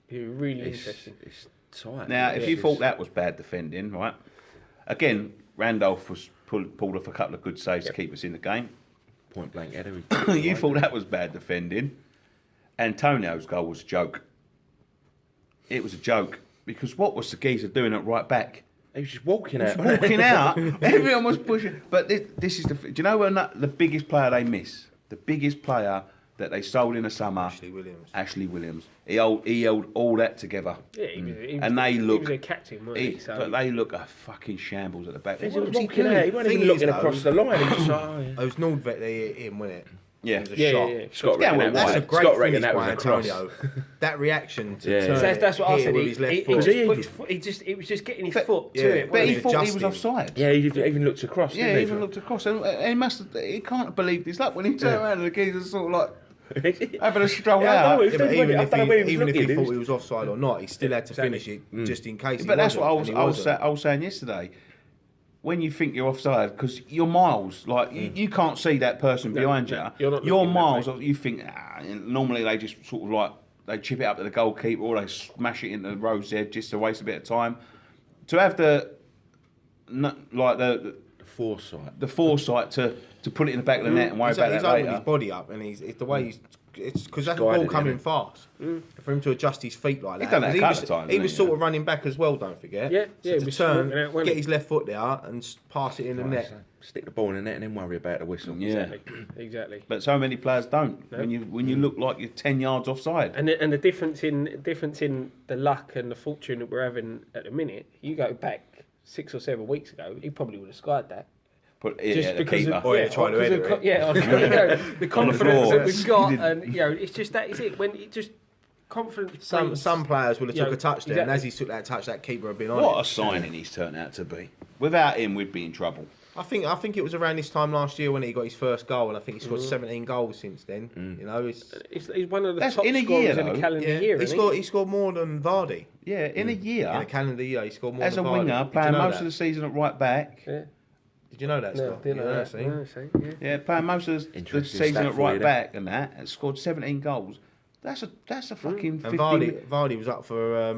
D: Be really interesting.
B: It's tight.
A: Now, if you
B: It's-
A: thought that was bad defending, right? Again, Randolph was pulled off a couple of good saves to keep us in the game.
B: point blank header.
A: You thought that was bad defending. Antonio's goal was a joke. It was a joke because what was the geezer doing at right back?
B: He was just walking out.
A: Walking out, everyone was pushing. But this is do you know when the biggest player they miss? The biggest player that they sold in the summer. Ashley Williams. He held all that together.
D: Yeah, he was,
A: And they look.
D: He was a captain, wasn't he? So
A: But they look a fucking shambles at the back.
B: He was
A: What was he
B: walking
A: doing?
B: out. He wasn't
C: Thing
B: even
C: is,
B: looking
C: though-
B: across the line. He was just like, oh, yeah.
C: It was Nordvet they hit him, wasn't it?
A: Yeah.
C: It was a
D: Yeah,
C: shot.
D: yeah, yeah.
B: Scott
A: Yeah,
B: reckon
A: well,
B: that
C: That's
B: was
C: a
B: Scott
C: great
B: reckon
C: finish
B: that
C: by
B: was a cross.
C: Antonio. That reaction to
B: Yeah.
C: turn
D: So that's what I
C: hit it
D: said.
C: with his left
D: He
C: foot.
D: just
B: he-
D: put his foot. It was just getting his
A: But-
D: foot to
C: yeah,
D: it.
A: But
D: wasn't
A: he
D: it?
A: thought he was
C: Adjusting.
A: offside.
B: Yeah, he even looked across.
A: Yeah,
B: didn't
A: he even looked across, and he can't have believed his luck when he turned around and the geezer's sort of like having a stroll
B: Yeah, I
A: out.
B: know,
C: Yeah, but
B: I
C: even
B: don't
C: if
B: know where he was
C: he
B: looking,
C: thought
B: he
C: he was offside or not, he still had to
D: Exactly.
C: finish it just in case.
A: But that's what I
C: wasn't,
A: was,
C: and he
A: I was saying yesterday. When you think you're offside, because you're miles, like you can't see that person behind
D: no,
A: you.
D: you're not
A: You're
D: looking that
A: miles.
D: way.
A: You think and normally they just sort of like they chip it up to the goalkeeper or they smash it into the road's edge just to waste a bit of time. To have the
B: foresight.
A: the foresight to put it in the back of the net and worry
C: He's
A: about that
C: opening his
A: later.
C: body up, and it's the way he's. It's because that's the
B: Guided
C: ball
B: it,
C: coming
B: innit?
C: fast. For him to adjust his feet like that.
A: He's done that a
C: 'Cause
A: couple
C: was,
A: of times,
C: He
A: hasn't
C: was
A: he?
C: sort of running back as well. Don't forget.
D: Yeah,
C: So
D: yeah, he
C: to
D: was
C: turn,
D: walking out, wasn't
C: get
D: he?
C: his left foot there, and pass it in the net.
B: Stick the ball in the net and then worry about the whistle.
A: Yeah,
D: Exactly.
A: but so many players don't. When you look like you're 10 yards offside.
D: And the difference in the luck and the fortune that we're having at the minute, you go back 6 or 7 weeks ago, he probably would have skied that.
A: But
D: Just
A: the
D: because
A: keeper.
D: of,
C: Or he'd try to
D: because
C: header
D: of
C: it.
D: the confidence
A: floor.
D: that we've got,
A: Skidded.
D: and it's just that is it when it just confidence. brings-
C: Some players would have took
D: Yeah,
C: a touch there, and
D: exactly.
C: as he took that touch, that keeper had been on
A: What a
C: it.
A: signing he's turned out to be. Without him, we'd be in trouble.
C: I think it was around this time last year when he got his first goal, and I think he scored 17 goals since then. You know,
D: He's one of the
A: That's
D: top
A: in a
D: scorers
A: year,
D: in the
A: though.
D: calendar
C: yeah,
D: year.
C: he
D: isn't
C: scored more than Vardy
A: Yeah, in a year,
C: in a calendar year. He scored more
A: as a
C: than Vardy.
A: winger,
C: Did you
A: playing
C: know
A: most
C: that?
A: of the season at right back.
D: Yeah.
C: Did you know that,
D: No,
C: Scott?
D: didn't
C: You
D: know
C: know
D: that.
C: see?
D: No, see, yeah.
A: Yeah, playing most of the
B: Interesting
A: season
B: stat
A: at
B: for you
A: right
B: there.
A: back and that, and scored 17 goals. That's a fucking
C: And
A: 50.
C: Vardy was up for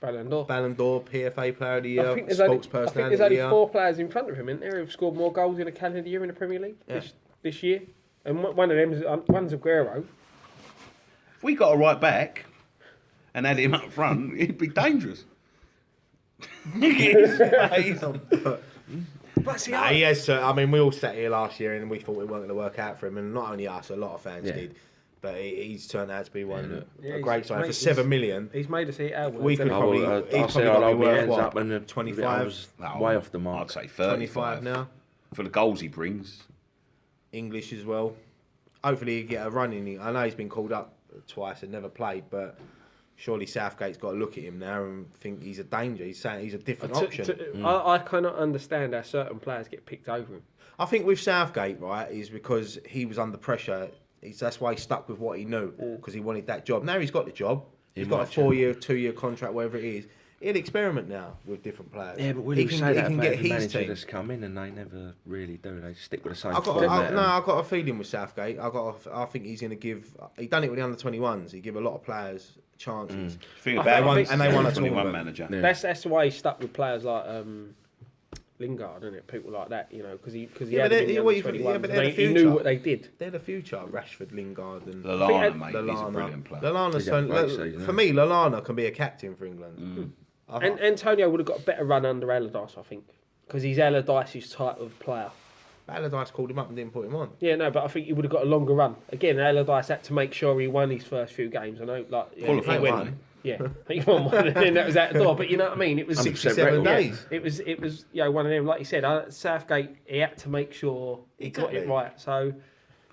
D: Ballon d'Or.
C: Ballon d'Or, PFA Player of the Year,
D: I think there's
C: Sports
D: only
C: Personality of the 4
D: 4 players in front of him, isn't there, who've scored more goals in a calendar year in the Premier League this year. And one of them is one's Aguero.
A: If we got a right back and had him up front, it'd be dangerous.
D: But see,
C: Yes, I mean, we all sat here last year and we thought it weren't going to work out for him, and not only us, a lot of fans
B: Yeah.
C: did. But he's turned out to be one
D: Yeah,
C: a
D: he's
C: great sign for
D: mate,
C: 7 million.
D: he's made us eat our
C: We could
D: words,
C: probably-
B: I'll
C: he's
B: say
C: probably
B: I'll
C: got to
B: hold
C: be
B: my
C: worth
B: hands
C: what?
B: up and
C: 25?
B: I was way off the mark.
A: I'd say 35.
C: 25 now.
A: For the goals he brings.
C: English as well. Hopefully he get a run in. I know he's been called up twice and never played, but surely Southgate's got to look at him now and think he's a danger. He's saying he's a different option.
D: I cannot understand how certain players get picked over him.
C: I think with Southgate, right, is because he was under pressure. That's why he stuck with what he knew, because he wanted that job. Now he's got the job. He's got a 4-year, 2-year contract, whatever it is. He'll experiment now with different players.
B: Yeah, but will
C: he
B: you
C: can,
B: say
C: he
B: that
C: can
B: about
C: get
B: the
C: his
B: manager
C: team.
B: that's come in and they never really do. They stick with the same
C: I
B: format.
C: got a feeling with Southgate. I think he's going to give. He done it with the under-21s. He give a lot of players chances.
A: Thing
D: I
A: about
D: think-
A: him,
D: I think-
C: and they won a
A: 21
C: tournament.
A: manager.
B: Yeah.
D: That's why he stuck with players like Lingard, isn't it? People like that, because he
C: Yeah,
D: had
C: but
D: him in
C: they-
D: the
C: well,
D: under-21s,
C: yeah, but
D: and
C: they're the
D: he knew
C: future.
D: what they did.
C: They're the future. Rashford, Lingard, and
A: Lallana,
D: I
A: mate,
C: Lallana.
A: he's a brilliant player.
C: Lallana's
B: He's had a great season,
C: for me, Lallana can be a captain for England.
D: And Antonio would have got a better run under Allardyce, I think, because he's Allardyce's type of player.
C: Allardyce called him up and didn't put him on.
D: Yeah, no, but I think he would have got a longer run. Again, Allardyce had to make sure he won his first few games. I know,
A: Full of
D: he
A: fun,
D: went-
C: wasn't
D: Yeah, he won one, and then that was out the door. But you know what I mean? It was
C: 67
B: record.
C: days.
D: It was one of them. Like you said, Southgate. He had to make sure he got it
C: Exactly.
D: right. So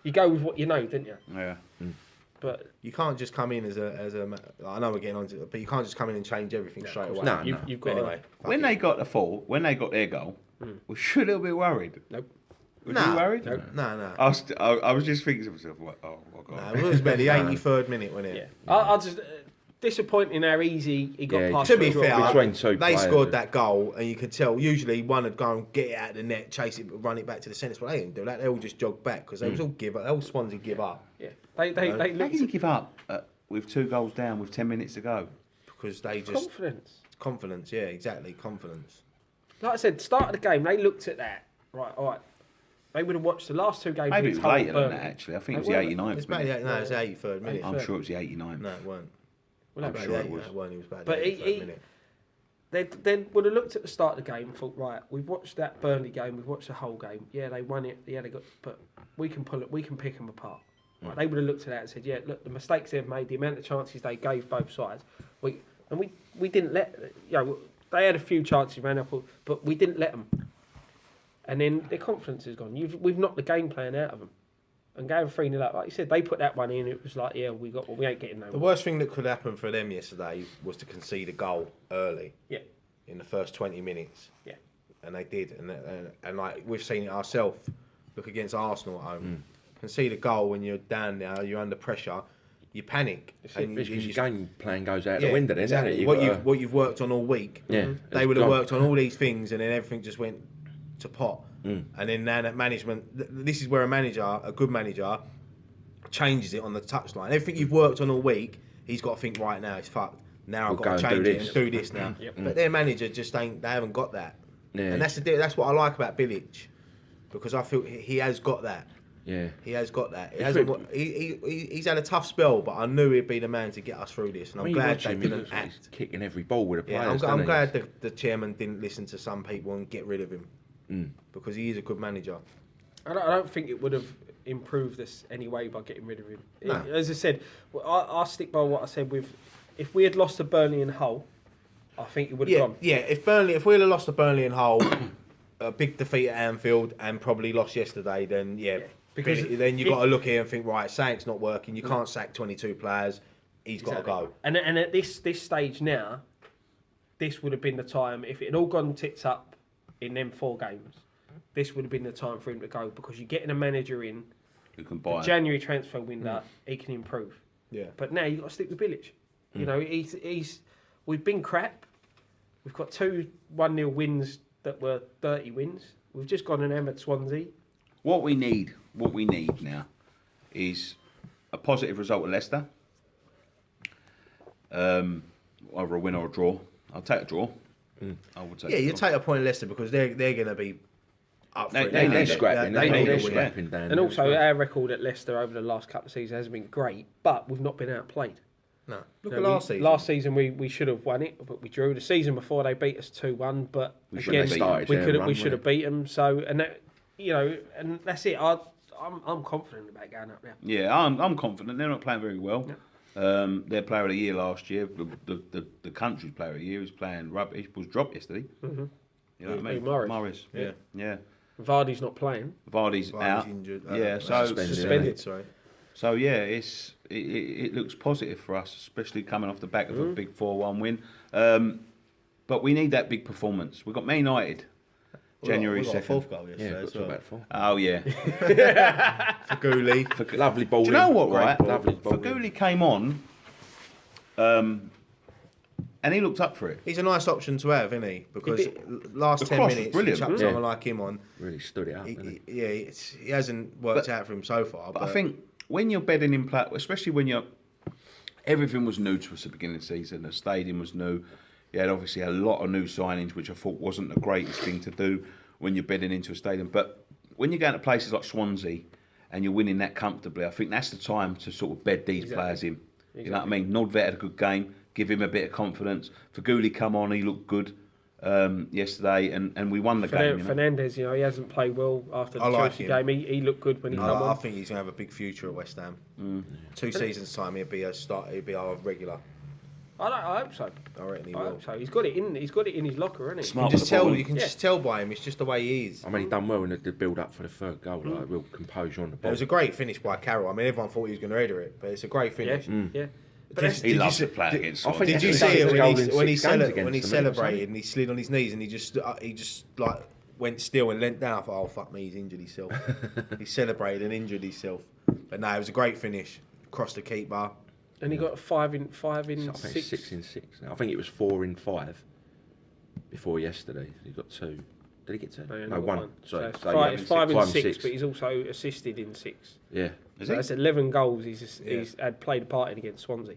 D: you go with what you know, didn't you?
A: Yeah.
D: But
C: You can't just come in as a. I know we're getting on to it, but you can't just come in and change everything straight away.
B: No,
D: you've got
C: Anyway,
A: When they got their goal, was you a little bit worried?
D: Nope.
A: Was
C: Nah.
A: you worried?
C: No.
A: I was just thinking to myself, what, oh my God.
C: It was about the 83rd minute, wasn't it?
D: yeah, I just disappointing how easy he got
B: Yeah,
D: past.
C: To be
D: the
C: fair,
D: draw.
B: Between two
C: they
B: players,
C: scored
B: yeah.
C: that goal, and you could tell. Usually, one would go and get it out of the net, chase it, run it back to the centre. But they didn't do that. They all just jogged back because they was all give up. They all Swansea give up.
D: yeah, they
A: How can you
D: looked.
A: give up with 2 goals down with 10 minutes to go?
C: Because they just
D: Confidence.
C: yeah, exactly, confidence.
D: Like I said, start of the game, they looked at that. Right, all right. They would have watched the last 2 games.
A: Maybe it
D: against
A: was
D: Hull
A: later than
D: Burnley.
A: that, actually. I think it was
D: They
A: the
D: weren't.
A: 89th
C: It's about
A: minute.
C: no, it's the 83rd minute.
A: I'm sure it was the 89th.
C: No, it weren't.
D: Well,
A: I'm
D: that-
A: sure it was.
C: No, it weren't. It was about
D: But
C: the 83rd minute.
D: They would have looked at the start of the game and thought, right, we've watched that Burnley game, we've watched the whole game. Yeah, they won it. Yeah, they got, but we can pull it. We can pick them apart. Right, they would have looked at that and said, yeah, look, the mistakes they've made, the amount of chances they gave both sides, we didn't let. You know, they had a few chances, ran up, but we didn't let them. And then their confidence is gone. We've knocked the game plan out of them. And going 3-0 up, like you said, they put that one in. It was like, yeah, we ain't getting no.
C: The worst thing that could happen for them yesterday was to concede a goal early.
D: Yeah.
C: In the first 20 minutes.
D: Yeah.
C: And they did, and like we've seen it ourselves. Look against Arsenal at home. Concede a goal when you're down there, you're under pressure, you panic.
B: Because your game plan goes out the window then,
C: exactly.
B: doesn't it?
C: What you've worked on all week.
B: Yeah.
C: They would have worked on all these things, and then everything just went to pot.
B: Mm.
C: And then now that management, this is where a good manager, changes it on the touchline. Everything you've worked on all week, he's got to think, right now it's fucked. Now I've got to change it and do this now. But their manager just ain't. They haven't got that.
B: Yeah.
C: And that's what I like about Bilic, because I feel he has got that.
B: Yeah.
C: He has got that. He's had a tough spell, but I knew he'd be the man to get us through this, and I'm glad they didn't act.
B: He's kicking every ball with the
C: Yeah,
B: players.
C: I'm glad the chairman didn't listen to some people and get rid of him, because he is a good manager.
D: I don't think it would have improved this anyway by getting rid of him.
C: No.
D: As I said, I stick by what I said. If we had lost to Burnley and Hull, I think it would have gone.
C: Yeah. If we'd have lost to Burnley and Hull, a big defeat at Anfield, and probably lost yesterday, then because then you've got to look here and think, right, something's not working. You can't sack 22 players. He's got to go.
D: And at this stage now, this would have been the time. If it had all gone tits up in them 4 games, this would have been the time for him to go, because you're getting a manager in.
A: Who can buy?
D: The January transfer window, he can improve.
C: Yeah.
D: But now you've got to stick with Bilic. You know, we've been crap. We've got 2 1-0 wins that were 30 wins. We've just gone and hammered Swansea.
A: What we need now is a positive result at Leicester. Either a win or a draw. I'll take a draw. I would take.
C: Yeah,
A: a
C: you
A: draw.
C: take a point of Leicester, because they're going to be up for it.
B: They're scrapping. They're
C: win.
B: scrapping down.
D: And also, our record at Leicester over the last couple of seasons hasn't been great, but we've not been outplayed.
C: No, look
D: You
C: at
D: know,
C: last season.
D: Last season we should have won it, but we drew. The season before they beat us 2-1, but
A: We
D: again
A: shouldn't have beaten them.
D: we should have beat them. So and that, you know, and that's it. I'm confident about going up there.
A: Yeah, I'm confident. They're not playing very well. Their player of the year last year, the country's player of the year, was playing rubbish. Was dropped yesterday.
D: Mm-hmm.
A: You know what I mean?
D: Morris.
A: Yeah.
D: Vardy's not playing.
A: Vardy's out.
C: Injured.
A: Yeah, so
C: Suspended. Sorry.
A: So yeah, it looks positive for us, especially coming off the back of a big 4-1 win. But we need that big performance. We've got Man United, January
C: we got a
A: 2nd.
C: 4th goal yesterday
B: Yeah,
C: as
B: got
C: well.
B: about 4.
A: Oh yeah.
C: Faguli.
B: Lovely ball.
A: Do you know what? Right,
B: Lovely ball.
A: Faguli came on, and he looked up for it.
C: He's a nice option to have, isn't he? Because last
A: The
C: 10
A: cross was
C: minutes,
A: brilliant.
C: you chuck someone like him on.
B: Really stood it up. didn't he?
C: He hasn't worked out for him so far.
A: But I think when you're bedding in play, especially when everything was new to us at the beginning of the season. The stadium was new. You had obviously a lot of new signings, which I thought wasn't the greatest thing to do when you're bedding into a stadium. But when you're going to places like Swansea and you're winning that comfortably, I think that's the time to sort of bed these players in. You know what I mean? Nordvet had a good game, give him a bit of confidence. Faguli come on, he looked good yesterday, and we won the game. You know?
D: Fernandes, you know, he hasn't played well after the
C: I like
D: Chelsea
C: him.
D: game. He looked good when he came
C: I
D: on.
C: think he's going to have a big future at West Ham. 2 seasons' time, he'll be our regular.
D: I hope so.
C: I reckon he
D: I
C: will.
D: hope so. He's got it in his locker, hasn't he?
A: Smart.
C: You can just tell by him. It's just the way he is.
B: I mean, he done well in the build up for the 3rd goal. Like real composure on the
C: It
B: ball.
C: was a great finish by Carroll. I mean, everyone thought he was going to header it, but it's a great
D: Yeah,
C: finish.
D: yeah.
C: But
A: He loves to play against
B: I think
A: Swansea.
C: Did you
B: He's
C: see
B: done
C: it
B: his
C: when
B: goal
C: he
B: in
C: when he,
B: 6
C: cele-
B: games
C: when he
B: against them, hasn't
C: celebrated and he slid on his knees and he just like went still and leant down? I thought, oh fuck me, he's injured himself. He celebrated and injured himself. But no, it was a great finish. Across the keeper.
D: And he got 5 in
B: I think
D: 6.
B: it's 6 in 6. Now. I think it was 4 in 5 before yesterday. He got 2. Did he get 2? No,
D: not
B: 1. Sorry.
D: So it's 5 in 6, but he's also assisted in 6.
B: Yeah.
A: Is
D: So
A: he?
D: that's 11 goals he's had played a part in against Swansea.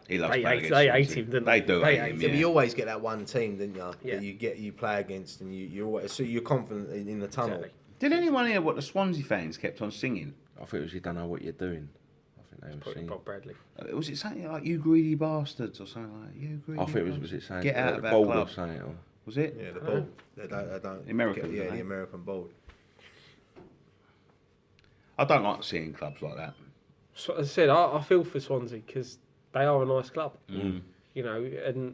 A: He loves
D: They
A: playing
D: hate-
A: against
D: they
A: Swansea.
D: hate him, don't
A: They
D: they?
A: do
D: They
A: hate
D: hate
A: him,
D: him.
C: Yeah, but you
A: yeah.
C: always get that one team, didn't you?
D: Yeah.
C: That you play against, and you're always, so you're confident in the tunnel.
D: Exactly.
A: Did anyone hear what the Swansea fans kept on singing?
B: I think it was you don't know what you're doing. I think they were
D: Probably
B: singing.
D: Bob Bradley.
A: Was it something like "You greedy bastards" or something like "You greedy"?
B: I think it was
A: bastards"?
B: it saying
A: Get out of
B: the
A: our
B: bold
A: club.
B: or something. Or,
A: Was it?
C: Yeah, the ball. They don't.
A: The Americans,
C: Yeah,
A: don't
C: the
A: they?
C: American ball.
A: I don't like seeing clubs like that.
D: So as I said, I feel for Swansea because they are a nice club.
A: Mm.
D: You know, and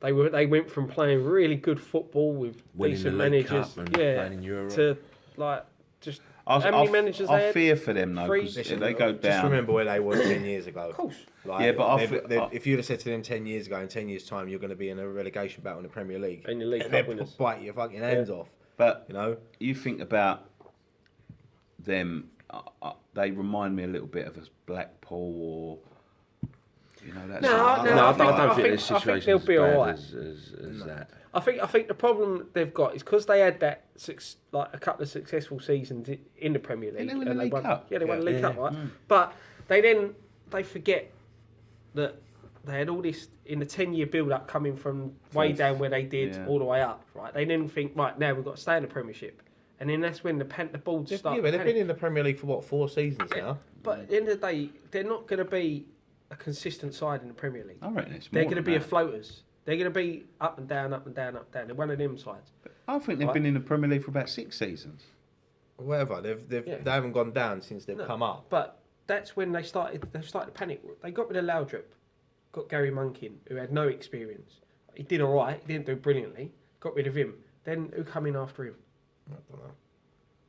D: they went from playing really good football with
B: winning
D: decent
B: the League
D: managers,
B: Cup and playing in Europe.
D: to like just
A: I,
D: how many managers they
A: I
D: had?
A: fear for them though,
D: Three?
A: because
C: Listen,
A: they go
C: Just
A: down.
C: remember where they were 10 years ago.
D: Of course.
C: Like,
A: Yeah, but
C: if you'd have said to them 10 years ago, in 10 years' time, you're going to be in a relegation battle in the Premier League,
D: And your League
C: and
D: Cup
C: they'd
D: winners.
C: bite your fucking hands off.
A: But
C: You know,
A: you think about them, they remind me a little bit of a Blackpool or, you know, that's
D: No,
B: no, I don't think this
D: I think
B: situation
D: they'll
B: is
D: be
B: as bad
D: alright.
B: as that.
D: I think the problem they've got is because they had that like a couple of successful seasons in the Premier League.
A: they won the
D: and
A: League
D: won,
A: Cup.
D: Yeah, they won the League
B: Yeah.
D: Cup, right? But they forget that they had all this in the 10-year build-up coming from way
A: Fourth.
D: down where they did
A: Yeah.
D: all the way up, right? They didn't think, right, now we've got to stay in the Premiership. And then that's when the boards start.
C: yeah, but they've
D: panic.
C: been in the Premier League for what, 4 seasons
D: Yeah,
C: now.
D: but at the end of the day, they're not going to be a consistent side in the Premier League.
A: I reckon it's
D: They're
A: more
D: going to
A: than
D: be a
A: that.
D: floaters. They're going to be up and down, up and down, up and down. They're one of them sides.
A: I think they've
D: Right.
A: been in the Premier League for about 6 seasons.
C: Whatever,
D: Yeah.
C: they haven't gone down since they've come up.
D: But that's when they started to panic. They got rid of Laudrup, got Gary Monkin, who had no experience. He did all right. He didn't do brilliantly. Got rid of him. Then who come in after him?
C: I don't know.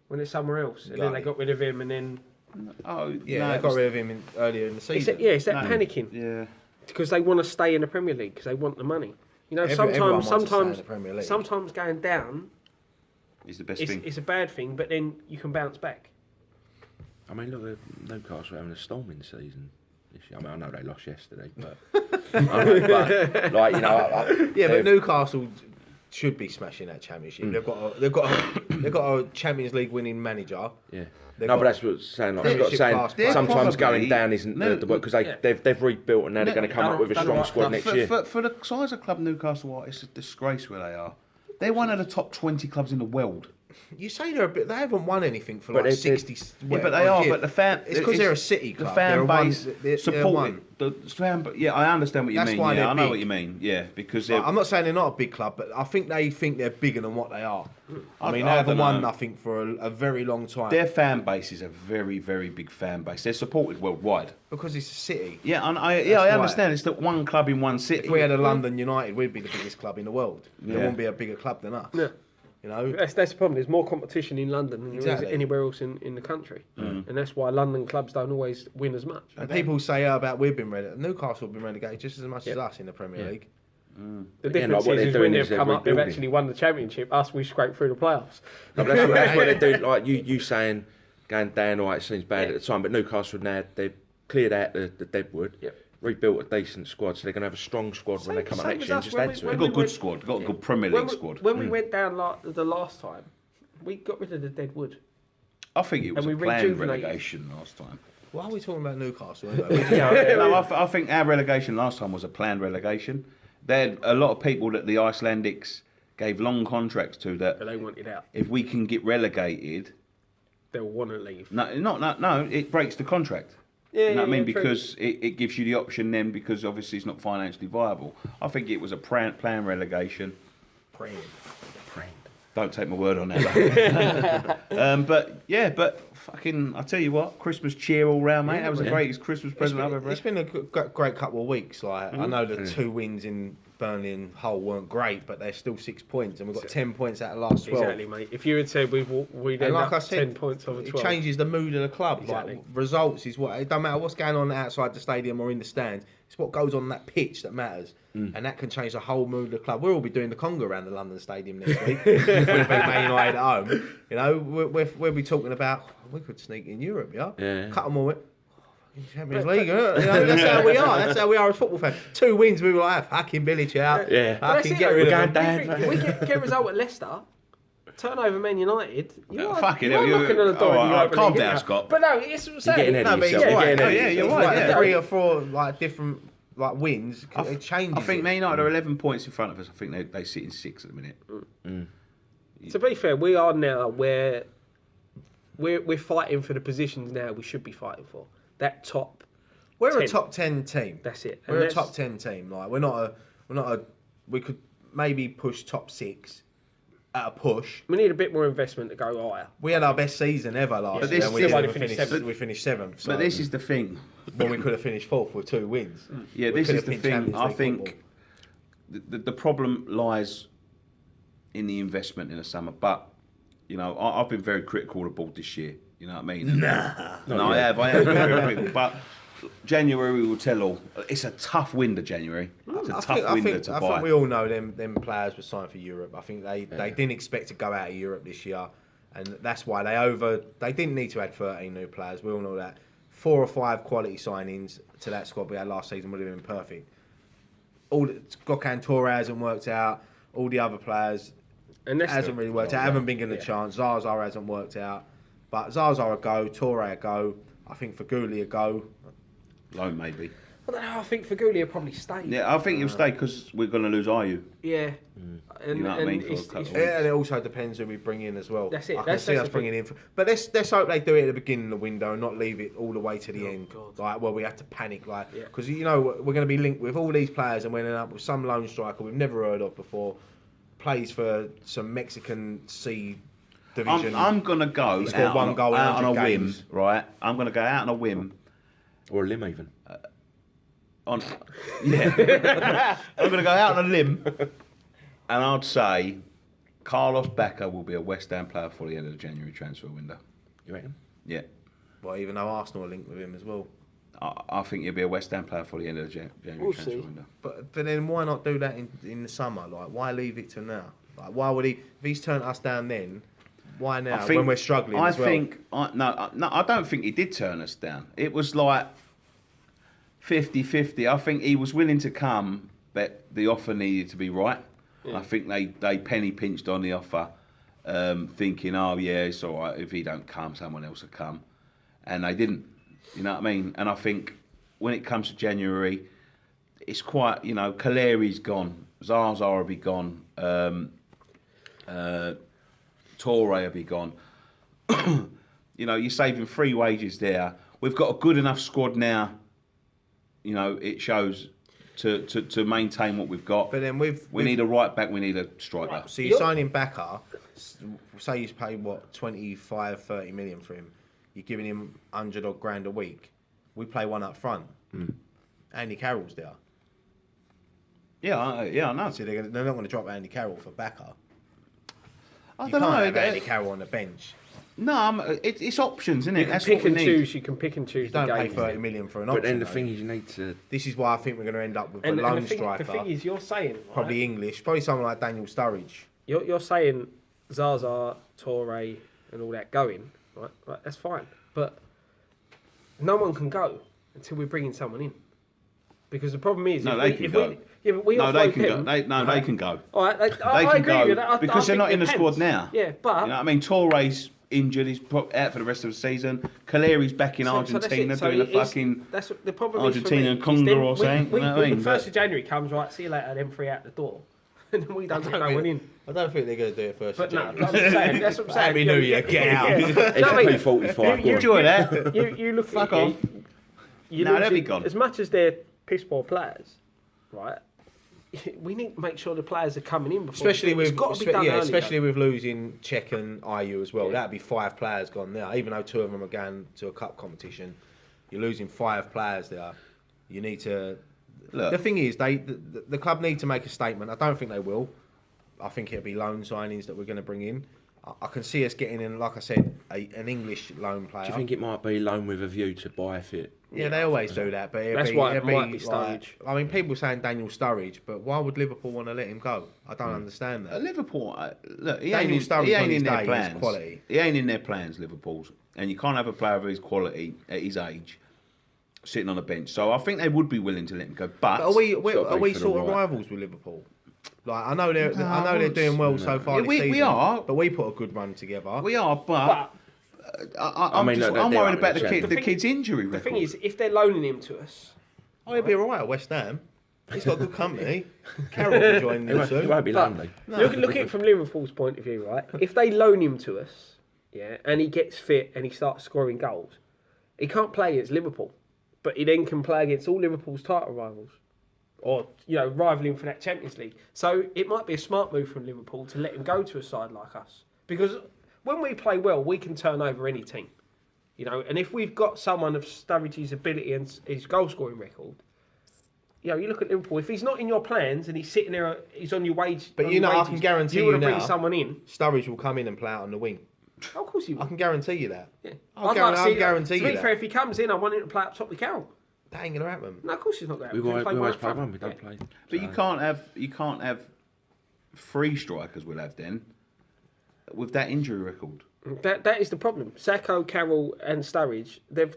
D: When it's somewhere else. And then
C: Gully.
D: they got rid of him and then...
C: Yeah,
A: Oh, no,
C: they
A: it
C: got
A: was-
C: rid of him earlier in the
D: It's
C: season.
D: that, it's that
A: No.
D: panicking.
A: Yeah.
D: Because they want to stay in the Premier League. Because they want the money. You know,
C: Everyone wants to stay in the Premier League.
D: sometimes going down
A: Is the best
D: is
A: thing.
D: it's a bad thing, but then you can bounce back.
B: I mean, look, Newcastle are having a storming season this year. I mean, I know they lost yesterday, but, but like you know,
C: Yeah, but Newcastle should be smashing that championship. They've got a Champions League winning manager.
B: yeah.
C: They've
B: No,
C: got
B: but that's what I'm saying. Like, Scott's
C: Premiership
B: saying
C: class players.
B: sometimes
A: Probably-
B: going down isn't
A: No,
B: the work because
D: yeah.
B: they've rebuilt and now they're going to come
D: done
B: up with a
D: done
B: strong
D: right
B: squad
D: stuff.
B: next year.
A: For the size of club Newcastle are, it's a disgrace where they are. They're one of the top 20 clubs in the world.
C: You say they're a bit. They haven't won anything for
B: But
C: like
B: they-
C: 60.
A: Yeah, but they are.
C: years.
A: But the fan.
C: It's because they're a city
A: The
C: club. They're
A: fan
C: one-
A: base
C: they're
A: supported.
C: one.
A: The fan. Yeah, I understand what you
C: That's
A: mean.
C: why
A: Yeah,
C: they're
A: I know
C: big.
A: what you mean. Yeah, because they're.
C: I'm not saying they're not a big club, but I think they're bigger than what they are. I mean,
A: I
C: they haven't
A: don't
C: won
A: know.
C: nothing for a very long time
A: Their fan base is a very, very big fan base. They're supported worldwide.
C: because it's a city.
A: Yeah, and I
C: That's why.
A: understand. It's that one club in one city.
C: If we had a London United, we'd be the biggest club in the world. There
A: Yeah.
C: won't be a bigger club than us.
D: Yeah.
C: You know,
D: That's the problem. There's more competition in London than there
C: Exactly.
D: is anywhere else in the country. And that's why London clubs don't always win as much.
C: and people say about we've been relegated. Newcastle have been relegated just as much as us in the Premier League.
D: The
B: Again, like
D: difference
B: what they're
D: is
B: doing
D: when
B: is
D: they've
B: they're
D: come up, they've
B: rebuilding.
D: actually won the championship. Us, we scraped through the playoffs.
B: No, but that's what they're doing. Like you saying going down, all right, it seems bad
D: Yeah.
B: at the time, but Newcastle now they've cleared out the deadwood,
D: Yep.
B: rebuilt a decent squad, so they're going to have a strong squad when they come up
D: Same
B: next
D: as
B: year and
D: us
B: just
D: when
B: add
D: we-
B: to
A: They've
B: it.
A: got a good squad. Got a good Premier League squad.
D: When we went down the last time, we got rid of the dead wood.
A: I think it was
D: and
A: a
D: we
A: planned
D: rejuvenated.
A: relegation last time.
C: Why are we talking about Newcastle? Anyway?
A: No, I think our relegation last time was a planned relegation. There had a lot of people that the Icelandics gave long contracts to that
D: But they wanted out.
A: if we can get relegated,
D: They'll want to leave.
A: no, it breaks the contract.
D: Yeah,
A: You know what I mean?
D: true.
A: Because it gives you the option then, because obviously it's not financially viable. I think it was a planned relegation. Don't take my word on that. but fucking, I tell you what, Christmas cheer all round, mate. That was the greatest Christmas present I've ever
C: It's
A: had.
C: been a great couple of weeks. Like I know the 2 wins in Burnley and Hull weren't great, but they're still 6 points, and we've got 10 points out of the last 12.
D: Exactly, mate. If you had said we'd
C: And
D: end
C: like
D: up
C: I said,
D: 10 points over
C: it
D: 12.
C: changes the mood of the club.
D: Exactly.
C: Like, results is what it don't matter what's going on outside the stadium or in the stands. It's what goes on that pitch that matters, and that can change the whole mood of the club. We'll all be doing the conga around the London Stadium next week. We'll be Man United at home. You know, we'll be talking about we could sneak in Europe.
B: Yeah.
C: Cut them all. Champions League, huh? You know, that's how we are. That's how we are as football fans. 2 wins, we were like, fucking Village out.
B: Yeah.
D: But that's
C: Fucking
D: it,
C: get
D: though.
C: rid
B: We're
C: of
B: going
C: them.
B: down.
D: We get a result at Leicester, turnover Man United. You are,
A: fucking
D: you
A: hell,
D: are knocking on the door.
A: all
D: in the
A: right,
D: Europa
A: calm
D: League,
A: down,
D: aren't you?
A: Scott.
D: But no, it's what I'm saying.
B: getting ahead
C: No,
B: of
C: but
B: yourself.
C: he's
B: You're
C: right.
B: getting
C: No,
B: ahead of
C: yeah, you're
B: yourself.
C: right.
D: Yeah.
C: 3 or 4 like different like wins. It changes.
A: I think
C: it.
A: Man United are 11 points in front of us. I think they sit in 6 at the minute.
D: To be fair, we are now where we're fighting for the positions now we should be fighting for. That top.
C: We're
D: 10.
C: a top 10 team.
D: That's it.
C: We're
D: And
C: a top 10 team. Like we're not a. We could maybe push top 6 at a push.
D: We need a bit more investment to go higher.
C: We had our best season ever last
A: But
C: year.
A: this
C: and we
A: still
C: didn't
D: only
C: even
D: finished
C: finish.
D: seventh.
C: We finished 7th. So
A: But this is the thing.
C: when we could have finished 4th with 2 wins.
A: Yeah,
C: We
A: this
C: could
A: is
C: have
A: the
C: been
A: thing.
C: Champions
A: I
C: League
A: think
C: football.
A: the problem lies in the investment in the summer. But, you know, I've been very critical of the board this year. You know what I mean? No, I have. I have been very critical. But January will tell all. It's a tough window, January. It's a tough window to
C: I
A: buy.
C: think we all know them players were signed for Europe. I think they didn't expect to go out of Europe this year, and that's why they didn't need to add 13 new players. We all know that 4 or 5 quality signings to that squad we had last season would have been perfect. Gökhan Torre hasn't worked out. All the other players
D: And that's
C: hasn't really worked out. Haven't been given a chance. Zaza hasn't worked out, but Zaza a go, Torre a go. I think Faguli a go.
A: Loan, maybe.
D: I don't know. I think Faguli will probably stay.
A: Yeah, I think he'll stay because we're going to lose Ayew.
D: Yeah. And,
A: You know what I mean, for a
D: it's-
A: couple
D: it's-
A: of
C: Yeah, and it also depends who we bring in as well.
D: That's it.
C: I can
D: That's
C: see us
D: the
C: bringing in. But let's hope they do it at the beginning of the window and not leave it all the way to the end.
D: God.
C: Like, well, we have to panic, like,
D: Yeah.
C: because you know we're going to be linked with all these players, and we're going to end up with some lone striker we've never heard of before, plays for some Mexican C division.
A: I'm going to go
C: He's got
A: out,
C: one
A: on,
C: goal in
A: out on a
C: 100
A: whim,
C: games.
A: right? I'm going to go out on a whim.
B: Or a limb even.
A: I'm going to go out on a limb, and I'd say Carlos Bacca will be a West Ham player for the end of the January transfer window.
B: You reckon?
A: Yeah,
C: Well, even though Arsenal are linked with him as well.
A: I think he'll be a West Ham player for the end of the January
D: We'll
A: transfer
D: see.
A: window.
C: But then why not do that in the summer? Like, why leave it to now? Like, why would he? If he's turned us down then, why now when we're struggling as well?
A: I don't think he did turn us down. It was like 50-50. I think he was willing to come, but the offer needed to be right. I think they penny pinched on the offer, thinking, oh yeah, it's all right if he don't come, someone else will come, and they didn't. You know what I mean? And I think when it comes to January, it's quite, you know, Caleri's gone, Zaza will be gone, Torre will be gone. You know, you're saving 3 wages there. We've got a good enough squad now. You know, it shows to maintain what we've got.
C: But then
A: we need a right back. We need a striker.
C: So you're signing Bacca, say you pay what 25, 30 million for him. You're giving him 100 odd grand a week. We play one up front. Andy Carroll's there.
A: Yeah, I know.
C: So they're not going to drop Andy Carroll for Bacca.
A: I
C: You
A: don't
C: can't
A: know.
C: have Andy Carroll on the bench.
A: No, it's options, isn't
D: You
A: it?
D: can
A: That's
D: pick
A: what we
D: and
A: need.
D: choose. You can pick and choose
C: You don't
D: the
C: pay
D: games.
C: 30 million for an
B: But
C: option.
B: then the
C: though.
B: thing is, you need to.
C: This is why I think we're going to end up with a
D: And
C: lone
D: the
C: striker.
D: thing is, you're saying right,
C: Probably English. Probably someone like Daniel Sturridge.
D: You're saying Zaza, Torre, and all that going, right? Right, that's fine. But no one can go until we're bringing someone in. Because the problem is,
A: No,
D: if
A: they
D: we,
A: can
D: if
A: go.
D: we, yeah, but we
A: No, they
D: offload
A: can go.
D: them,
A: They can go.
D: All right,
A: They
D: I
A: can
D: agree
A: go
D: with that.
A: because they're
D: think
A: not in the
D: it
A: squad
D: depends.
A: now.
D: Yeah, but
A: You know what I mean? Torre's injured. He's out for the rest of the season. Caleri's back in
D: So that's
A: Argentina
D: it. So
A: doing a
D: it's-
A: fucking
D: that's what the problem
A: Argentina
D: is for me.
A: Congo
D: is then
A: or something,
D: We,
A: you know what I mean?
D: the 1st of January comes, right, see you later, them 3 out the door. And then we don't take no one in.
C: I don't think they're going to do it first.
D: But no, I'm just saying, that's what I'm saying.
C: Happy New Year, get out.
B: HP 45.
D: You-
A: enjoy that.
D: You look
A: Fuck
D: at
A: off.
D: You
A: No,
D: lose
A: they'll be
D: it-
A: gone.
D: As much as they're piss poor players, right? We need to make sure the players are coming in before.
C: Especially
D: it's
C: with
D: got to be done earlier.
C: especially with losing Czech and Ayew as well.
D: Yeah.
C: That'd be 5 players gone there. Even though 2 of them are going to a cup competition, you're losing 5 players there. You need to.
A: Look.
C: The thing is, the club need to make a statement. I don't think they will. I think it'll be loan signings that we're going to bring in. I can see us getting in, like I said, an English loan player.
B: Do you think it might be loan with a view to buy if it?
C: Yeah, they always do that, but
D: That's why it might be Sturridge.
C: I mean, people saying Daniel Sturridge, but why would Liverpool want to let him go? I
A: Hmm.
C: don't understand that.
A: Liverpool, look, he
C: Daniel
A: ain't
C: Sturridge on
A: in
C: his
A: their
C: day is
A: plans.
C: quality.
A: He ain't in their plans, Liverpool's, and you can't have a player of his quality at his age sitting on a bench. So I think they would be willing to let him go. But
C: But are we
B: gotta be
C: are we
B: for the
C: sort of
B: right.
C: rivals with Liverpool? Like I know they're doing well so far.
A: Yeah,
C: this season,
A: we are,
C: but we put a good run together.
A: We are, but I'm worried about the kid's injury record.
D: The thing is, if they're loaning him to us,
C: he'll be all right at West Ham. He's got good company. Carroll will be joining them soon.
B: He won't be lonely.
D: Look at it from Liverpool's point of view, right? If they loan him to us, yeah, and he gets fit and he starts scoring goals, he can't play against Liverpool, but he then can play against all Liverpool's title rivals, or rivaling for that Champions League. So it might be a smart move from Liverpool to let him go to a side like us, because when we play well, we can turn over any team, And if we've got someone of Sturridge's ability and his goal scoring record. You look at Liverpool. If he's not in your plans and he's sitting there, he's on your wage.
C: But I can guarantee
D: you
C: now,
D: bring someone in.
C: Sturridge will come in and play out on the wing.
D: Oh, of course he will.
C: I can guarantee you that.
D: Yeah.
C: I'll guarantee you that.
D: To be fair, if he comes in, I want him to play up top with Carroll.
C: That ain't gonna happen.
D: No, of course he's not going to.
B: We always play one. We don't play.
A: But you can't have 3 strikers. We'll have then with that injury record.
D: That is the problem. Sacco, Carroll, and Sturridge, their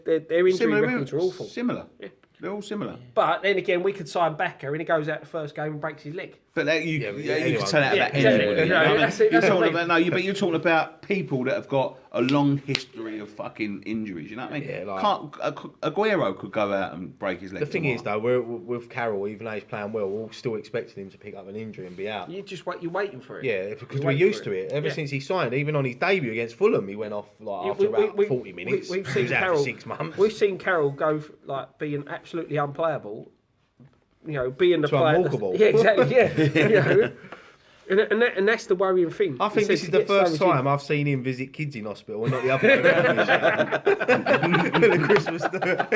D: injury records are awful.
A: Similar. Yeah. They're all similar.
D: But then again, we could sign Bakker and he goes out the first game and breaks his leg.
A: But you can turn out about
D: anybody.
A: But you're talking about people that have got a long history of fucking injuries. You know what I mean?
C: Yeah, like,
A: Aguero could go out and break his leg.
C: The thing is, though, we're with Carroll, even though he's playing well, we're all still expecting him to pick up an injury and be out.
D: You're waiting for it.
C: Yeah, because we're used to it. Ever since he signed, even on his debut against Fulham, he went off after about 40 minutes.
D: We've
C: he
D: seen
C: was out
D: Carroll
C: for 6 months.
D: We've seen Carroll go being absolutely unplayable. Being the
C: to
D: player.
C: unwalkable.
D: Yeah, exactly. Yeah. And that's the worrying thing.
C: I think this is the first time I've seen him visit kids in hospital and not the other way around. The Christmas.
A: But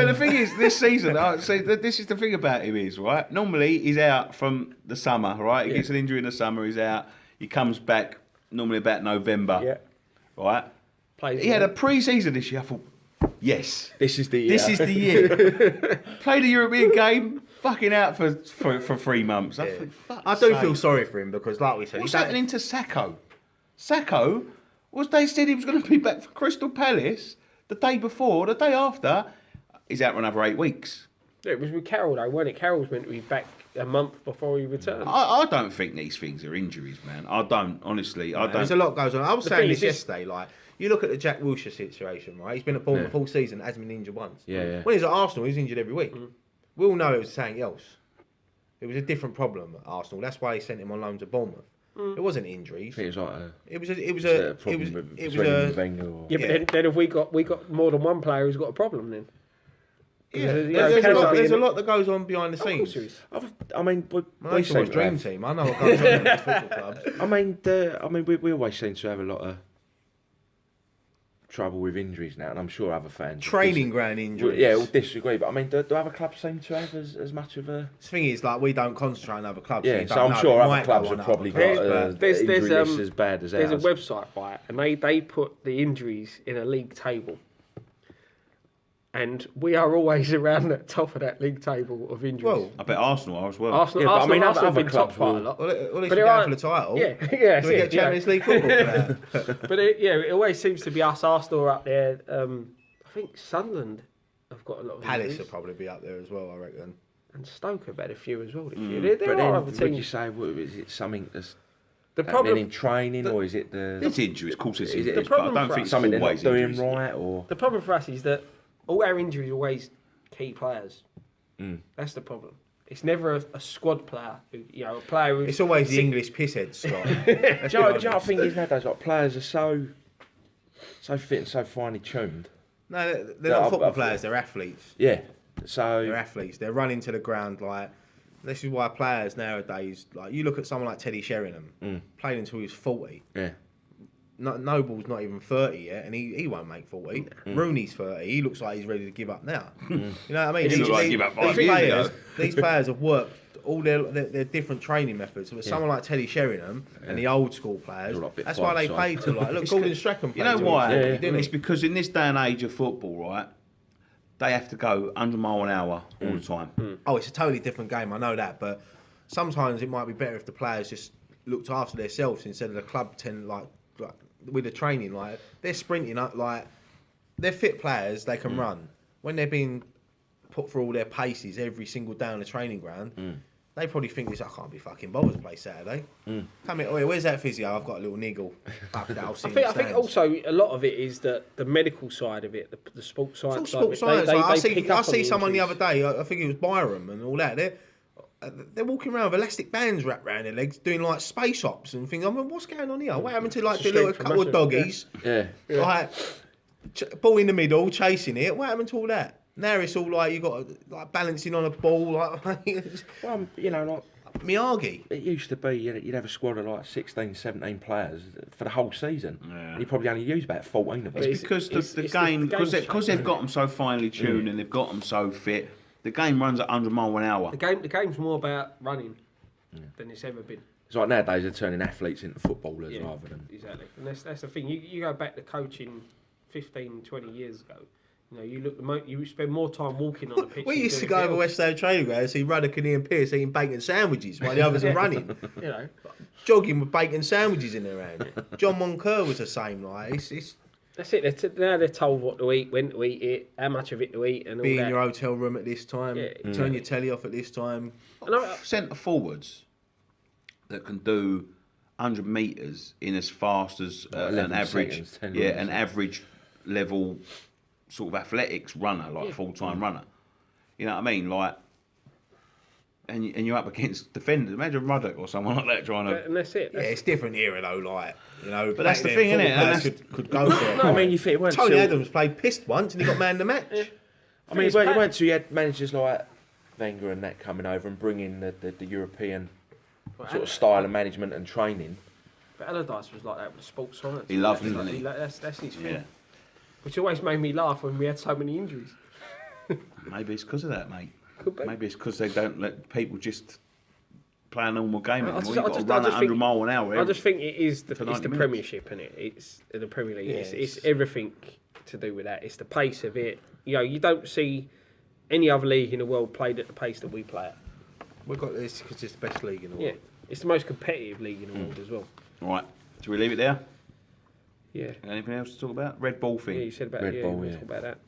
A: the thing is, this season, this is the thing about him is, right? Normally, he's out from the summer, right? He gets an injury in the summer, he's out. He comes back normally about November, right? He had a pre-season this year. I thought, yes,
B: this is the year.
A: This is the year. Played a European game, fucking out for 3 months.
C: I do feel sorry for him because, like we said,
A: what's happening to Sacco? Sacco, they said he was going to be back for Crystal Palace the day before, the day after, he's out for another 8 weeks.
D: Yeah, it was with Carroll though, wasn't it? Carroll's meant to be back a month before he returns.
A: I don't think these things are injuries, man. I don't, honestly. I don't.
C: There's a lot goes on. I was saying this yesterday, like, you look at the Jack Wilshere situation, right? He's been at Bournemouth all season, hasn't been injured once.
B: Yeah.
C: When he was at Arsenal, he was injured every week. We all know it was something else. It was a different problem at Arsenal. That's why they sent him on loan to Bournemouth. It wasn't injuries.
B: It was like
D: but then if we got more than one player who's got a problem then.
C: Yeah, there's a lot that goes on behind the scenes.
B: I mean,
C: we seem to dream team. I know what goes on in these football clubs.
B: I mean, we always seem to have a lot of trouble with injuries now, and I'm sure other fans
C: training ground injuries.
B: Yeah, will disagree, but I mean, do other clubs seem to have as much of a?
C: The thing is, like, we don't concentrate on other clubs.
B: Yeah, so I'm sure other clubs have probably got injury lists as bad as ours.
D: There's a website by it, and they put the injuries in a league table. And we are always around the top of that league table of injuries.
C: Well,
A: I bet Arsenal are as well.
D: Arsenal have been top quite a lot.
C: Well, at least we're going for the title.
D: Yeah.
C: Do we get Champions League football for that?
D: But it always seems to be us. Arsenal are up there. I think Sunderland have got a lot of
C: Palace
D: injuries.
C: will probably be up there as well, I reckon.
D: And Stoke have had a few as well this year. There are other teams.
B: Would you say, is it something that's
D: the problem
B: in training, or is it
A: it's injuries? Of course, it's
B: injuries.
A: The problem, but I don't think it's
B: something they're not doing
A: injuries.
B: right, or
D: the problem for us is that all our injuries are always key players. That's the problem. It's never a squad player, a player who's...
C: It's always the English pisshead, Scott.
B: Do you know what I think is nowadays? Like, players are so fit and so finely tuned.
C: No, they're not football players, they're athletes.
B: Yeah, so...
C: They're athletes. They're running to the ground, like... This is why players nowadays... Like, you look at someone like Teddy Sheringham, played until he was 40.
B: Yeah.
C: Noble's not even 30 yet, and he won't make 40. Rooney's 30. He looks like he's ready to give up now. You know what I mean?
A: He looks like he give up 5 years ago.
C: These players have worked all their different training methods. But someone like Teddy Sheringham and the old school players, that's why they played to look. Gordon Strachan played.
A: You know why?
C: It's
A: because in this day and age of football, right, they have to go 100 mile an hour all the time.
C: Oh, it's a totally different game. I know that, but sometimes it might be better if the players just looked after themselves instead of the club with the training, like they're sprinting up, like they're fit players, they can run. When they're being put through all their paces every single day on the training ground, They probably think this. I can't be fucking bothered to play Saturday. Come here, where's that physio? I've got a little niggle. Fuck that, I'll see
D: I think also a lot of it is the medical side of it, the sports science.
C: It's all
D: side
C: sports
D: of it.
C: science.
D: They
C: I see someone the
D: injuries.
C: other day. I think it was Byram and all that. They're walking around with elastic bands wrapped around their legs, doing like space hops and things. I mean, what's going on here? What happened to like
D: It's a
C: the little
D: strength
C: couple of
D: muscle,
C: doggies?
B: Yeah.
C: Like ball in the middle, chasing it. What happened to all that? Now it's all like you got like balancing on a ball, like
B: Well, you know, like
C: Miyagi.
B: it used to be, you'd have a squad of like 16, 17 players for the whole season.
A: Yeah.
B: And you probably only use about 14 of them.
A: It's because the game, because they've got them so finely tuned and they've got them so fit. The game runs at 100 mile an hour.
D: The game's more about running than it's ever been.
B: It's like nowadays they're turning athletes into footballers
D: Yeah,
B: rather than...
D: exactly. And that's the thing. You go back to coaching 15, 20 years ago. You know, you spend more time walking on the pitch.
C: We
D: than
C: used to
D: doing
C: go over
D: field.
C: West Ham training ground and see Ruddock and Ian Pearce eating bacon sandwiches while the others are running.
D: You know,
C: Jogging with bacon sandwiches in their hand. John Moncur was the same. Like it's
D: that's it. Now they're told what to eat, when to eat it, how much of it to eat, and all
C: be
D: that.
C: in your hotel room at this time.
D: Yeah.
C: Turn your telly off at this time.
D: And
A: Centre forwards that can do 100 metres in as fast as
B: Like
A: an
B: 11
A: average,
B: seconds, 10
A: an
B: minutes.
A: average level sort of athletics runner, like a full-time runner. You know what I mean? Like, and you're up against defenders. Imagine Ruddock or someone like that trying to.
D: and that's it.
C: Yeah, it's different era though. Like you know,
A: But that's
C: back
A: the
C: then,
A: thing, innit?
C: football
A: And
C: players could go for it.
B: I mean, you think it weren't
C: Tony
B: till-
C: Adams played pissed once and he got man of the match.
B: I mean, it weren't till you had managers like Wenger and that coming over and bringing the European sort of style of management and training.
D: But Allardyce was like that with sports science.
A: He loved it,
D: That's
A: didn't he?
D: That's his thing.
A: Yeah,
D: Which always made me laugh when we had so many injuries.
A: maybe it's because of that, mate.
D: Could be.
A: Maybe it's because they don't let people just play a normal game anymore.
D: I
A: You've got to
D: just
A: run at 100
D: think-
A: mile an hour.
D: I just think it is the
A: For
D: it's
A: 90
D: the
A: minutes.
D: Premiership, isn't it? It's the Premier League.
C: Yeah,
D: It's everything to do with that. It's the pace of it. You know, you don't see any other league in the world played at the pace that we play at.
C: We've got this because it's the best league in the
D: Yeah,
C: world.
D: it's the most competitive league in the world as well.
A: Right, should we leave it there?
D: Yeah.
A: Anything else to talk about? Red Ball
D: Yeah,
A: thing.
D: you said about
B: Red Bull,
D: we
B: yeah.
D: talk about that.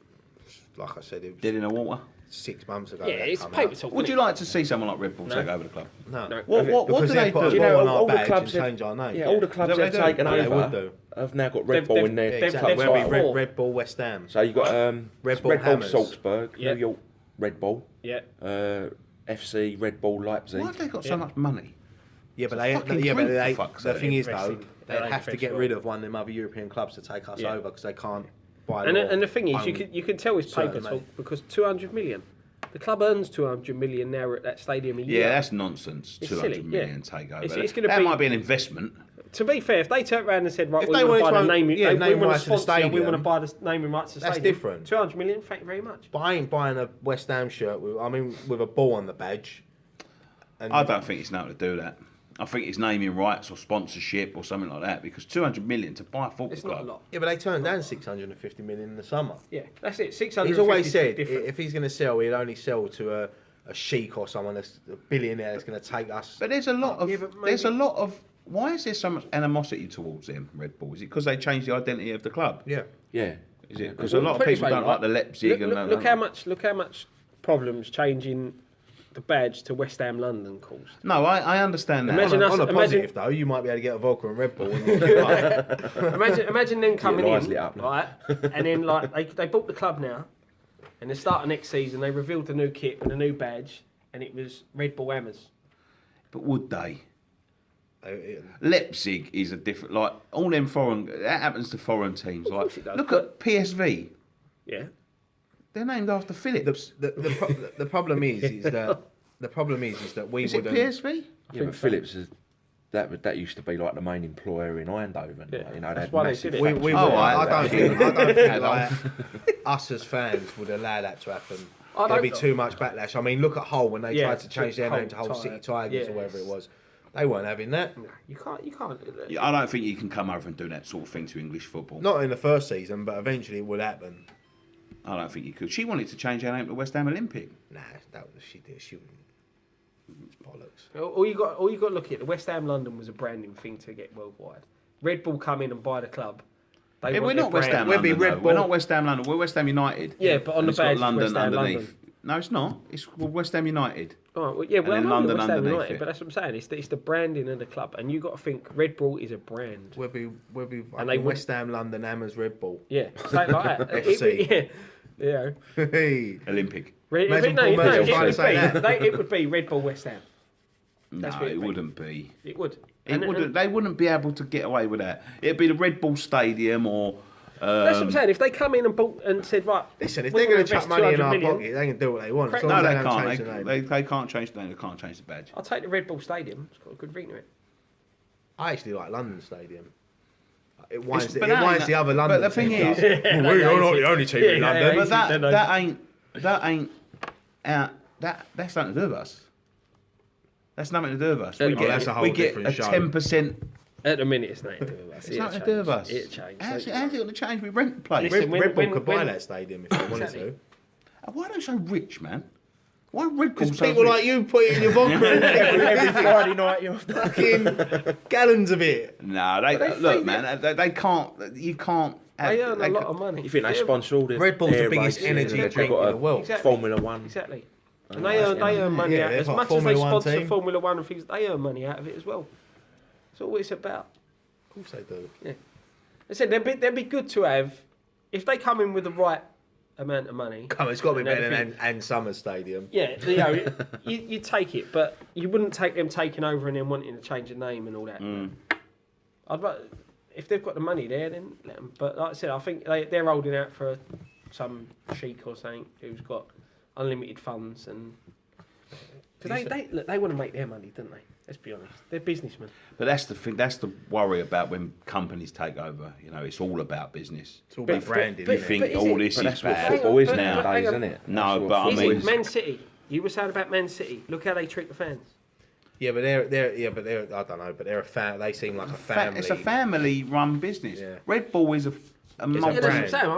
C: Like I said, it was
A: Dead in the water.
C: 6 months ago.
D: Yeah,
C: that
D: it's
C: come
D: paper
C: out.
D: talk.
A: Would you
D: isn't it?
A: like to see someone like Red Bull
D: No.
A: take over the club?
C: No.
D: No.
A: What
C: Because
A: do they
C: put a
A: do?
B: Do you know,
C: ball on our
B: all the
C: badge
B: clubs
C: and
B: have-
C: change our name.
B: Yeah, all the clubs
A: Is that
B: have
A: what they do?
B: taken
C: Yeah, they would
B: over
C: do.
B: have now got
D: They've-
B: Red Bull
D: they've-
B: in their
D: they've-
C: Exactly.
B: club
C: Where we
B: title.
C: Red Bull West Ham.
B: So you got
C: Red Bull
B: Red Bull
C: Hammers.
B: Salzburg,
D: Yeah.
B: New York Red Bull,
D: Yeah.
B: FC Red Bull Leipzig.
A: Why have they got
D: Yeah.
A: so much money?
C: Yeah, but
A: It's a fucking drink, for fuck's
C: the
A: sake.
C: thing is though,
D: Investing.
C: they
D: They're
C: have to get
D: investing.
C: rid of one of them other European clubs to take us
D: Yeah.
C: over because they can't buy.
D: And the thing is,
C: own
D: you can tell it's paper
C: certain
D: talk
C: money.
D: because 200 million. The club earns 200 million now at that stadium a year.
A: Yeah, that's nonsense.
D: It's
A: 200
D: silly,
A: million
D: yeah.
A: takeover.
D: It's gonna
A: that
D: be-
A: might be an investment.
D: To be fair, if they turned around and said, right,
C: If
D: we
C: they
D: want to buy
C: wanted
D: the
C: to own-
D: name,
C: yeah,
D: we
C: name
D: want to
C: rights to the
D: sponsor, we want to
C: stadium,
D: buy the naming rights to the
C: that's
D: stadium.
C: different.
D: 200 million, thank you very much.
C: But I ain't buying a West Ham shirt. With a ball on the badge. And
A: I don't think it's nothing to do that. I think it's naming rights or sponsorship or something like that because 200 million to buy a football
D: It's
A: club.
D: not a lot.
C: Yeah, but they turned down 650 million in the summer.
D: Yeah, that's it. 600.
C: He's always said
D: different.
C: if he's going to sell, he'd only sell to a sheik or someone that's a billionaire that's going to take us.
A: But there's a lot of
D: Yeah, but
A: there's a
D: maybe-
A: lot of why is there so much animosity towards them Red Bull? Is it because they changed the identity of the club?
C: Yeah.
B: Yeah.
A: Is it because
D: Well,
A: a lot of
D: put it this
A: people
D: way,
A: don't like the Leipzig and
D: look how much problems changing the badge to West Ham London caused.
A: No, I understand that.
D: Imagine us-
C: on a
D: imagine-
C: positive though, you might be able to get a vodka and Red Bull. And
D: Imagine them coming
B: your eyes
D: in,
B: lit up now.
D: right? And then like they bought the club now, and the start of next season they revealed the new kit with a new badge, and it was Red Bull Hammers.
A: But would they? Leipzig is a different. Like all them foreign. That happens to foreign teams.
D: Of
A: Like
D: course it does,
A: look
D: but-
A: at PSV.
D: Yeah.
A: They're named after Phillips.
C: the problem is that we
A: Is it
C: wouldn't.
A: PSV?
B: Yeah, but Phillips is that used to be like the main employer in Eindhoven.
D: Yeah,
B: Like, you know,
D: that's
B: they
D: why
B: had
D: they
B: massive
D: did it.
C: We
A: Oh,
C: would.
A: I
C: I don't think
A: Hello.
C: like, us as fans would allow that to happen.
D: I
C: There'd be
D: don't-
C: too much backlash. I mean, look at Hull when they
D: Yeah,
C: tried to change their
D: Hull
C: name to Hull City Tigers
D: yeah,
C: or whatever it
D: it's-
C: was. They weren't having that.
D: No, you can't do that.
A: Yeah, I don't think you can come over and do that sort of thing to English football.
C: Not in the first season, but eventually it would happen.
A: I don't think you could. She wanted to change her name to West Ham Olympic.
C: Nah, that was she did. She wouldn't. It's bollocks.
D: All you got to look at. The West Ham London was a branding thing to get worldwide. Red Bull come in and buy the club. They
A: Yeah,
D: want
A: we're
D: their
A: not West
D: brand.
A: Ham
C: We'll be
A: London.
C: Red
A: though. We're
C: Bull.
A: not West Ham London. We're West Ham United.
D: Yeah, but on
A: And
D: the
A: it's got
D: badge,
A: London
D: West Ham
A: underneath.
D: London.
A: No, it's not. It's called West Ham United.
D: Oh, well, yeah, well,
A: then
D: I know
A: London
D: West Ham
A: underneath
D: United,
A: it.
D: but that's what I'm saying. It's the branding of the club, and you got to think Red Bull is a brand.
C: We'll be
D: And they
C: West Ham, London, Hammers, Red Bull.
D: Yeah, something like that.
C: FC.
D: Yeah.
C: Hey.
A: Olympic.
C: Imagine Paul Merson trying to say that.
D: It would be Red Bull West Ham.
A: No,
D: what it'd
A: it
D: be.
A: wouldn't be.
D: It would.
A: It wouldn't. They wouldn't be able to get away with that. It'd be the Red Bull Stadium or.
D: That's what I'm saying. If they come in and bought and said, right,
C: Listen, if
D: we're
C: they're going to
D: invest
C: chuck money in
D: 200
C: our
D: million,
C: pocket, they can do what they want. As
D: Correct.
C: long
A: No,
C: as
A: they
C: don't
A: can't.
C: change the name.
A: They can't change the name. They can't change the badge.
D: I'll take the Red Bull Stadium. It's got a good ring to it.
C: I actually like London Stadium. It winds the
A: ain't-
C: other London.
A: But the thing
C: teams
A: is,
C: up. We're not the only team in
D: Yeah,
C: London.
A: but
D: Then I-
A: that ain't. That's nothing to do with us. That's nothing to do with us.
C: that's a whole
A: we get
C: different
A: a
C: show.
A: 10%.
D: At the minute, it's nothing to do with us.
A: It's nothing to do with us.
D: It changed.
A: How's it going to change? We rent the place.
D: Listen,
C: Red Bull could buy
D: when-
C: that stadium if they wanted
D: Exactly.
C: to.
A: Why are they so rich, man? Why are Red Bull
C: Because
A: so
C: people
A: rich?
C: like you put it in your vodka every
B: Friday night, you're
C: fucking gallons of it.
A: No, look, man. They can't. You can't.
D: They earn a lot of money.
B: You think they sponsor all the
C: Red Bull's the
B: air
C: biggest
B: races,
C: energy
B: they've
C: drink
B: got
C: in
B: a
C: the world.
D: Exactly.
B: Formula One.
D: Exactly. And they earn money
C: Yeah,
D: out
C: they've
D: as
C: got
D: much as
C: Formula
D: they
C: One
D: sponsor
C: team.
D: Formula One and things. They earn money out of it as well. That's all it's about.
C: Of course they do.
D: Yeah. I said they'd be good to have if they come in with the right amount of money.
C: Come on, it's got to be
D: and
C: better
D: everything.
C: than Ann Summers Stadium.
D: Yeah, you take it, but you wouldn't take them taking over and then wanting to change the name and all that. I'd rather, if they've got the money there, then let them. But like I said, I think they're holding out for some sheik or something who's got unlimited funds and because they want to make their money, don't they? Let's be honest, they're businessmen.
A: But that's the thing. That's the worry about when companies take over. You know, it's all about business.
C: It's all about branding,
A: You
C: isn't
A: think
C: it?
D: is
A: all
D: it-
A: this
B: But
A: is
B: that's what
A: bad.
B: football is
D: But-
B: nowadays,
D: hang on.
B: isn't it?
A: No,
B: That's what
A: but I
B: football
A: mean-
B: is.
D: Man City. You were saying about Man City. Look how they treat the fans.
C: Yeah, but they're I don't know, but they're a fan. They seem like a family.
A: It's a family-run business.
C: Yeah.
A: Red Bull is a
D: Yeah,
C: brand.
D: that's what I'm saying.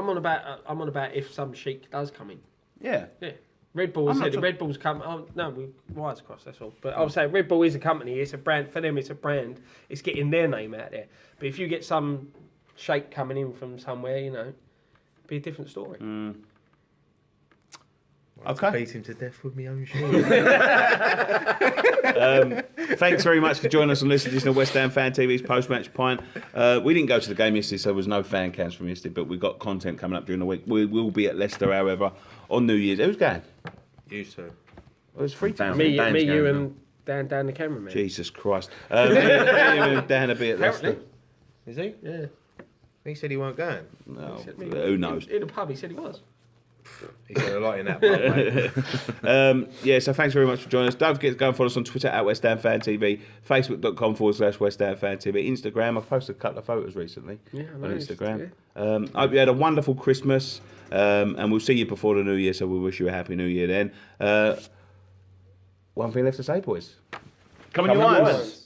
D: I'm on about if some sheik does come in.
A: Yeah.
D: Yeah. Red Bull
A: I'm
D: said
A: not
D: Red Bull's come. Oh, no, wires crossed. That's all. But I would say Red Bull is a company. It's a brand for them. It's a brand. It's getting their name out there. But if you get some sheik coming in from somewhere, it'd be a different story.
A: Okay.
C: Beat him to death with my own shoe.
A: Thanks very much for joining us on this edition of West Ham Fan TV's post-match pint. We didn't go to the game yesterday, so there was no fan cams from yesterday, but we've got content coming up during the week. We will be at Leicester, however, on New Year's. Who's going?
C: Used to.
A: It was free
B: Down.
A: time.
D: Me,
B: Dan's
D: you,
B: going
D: and Dan, the cameraman.
A: Jesus Christ. Me and Dan will be at Leicester.
D: Apparently.
C: Is he?
D: Yeah.
C: He said he weren't going.
A: No,
D: He said me-
A: who knows?
D: In the pub, he said he was.
C: He said a lot in that pub, mate.
A: So thanks very much for joining us. Don't forget to go and follow us on Twitter at West Ham Fan TV, Facebook.com/West Ham Fan TV, Instagram. I've posted a couple of photos recently
D: Yeah, I
A: on
D: noticed,
A: Instagram. I hope you had a wonderful Christmas, and we'll see you before the New Year, so we wish you a happy New Year then. One thing left to say, boys. Come on, you irons.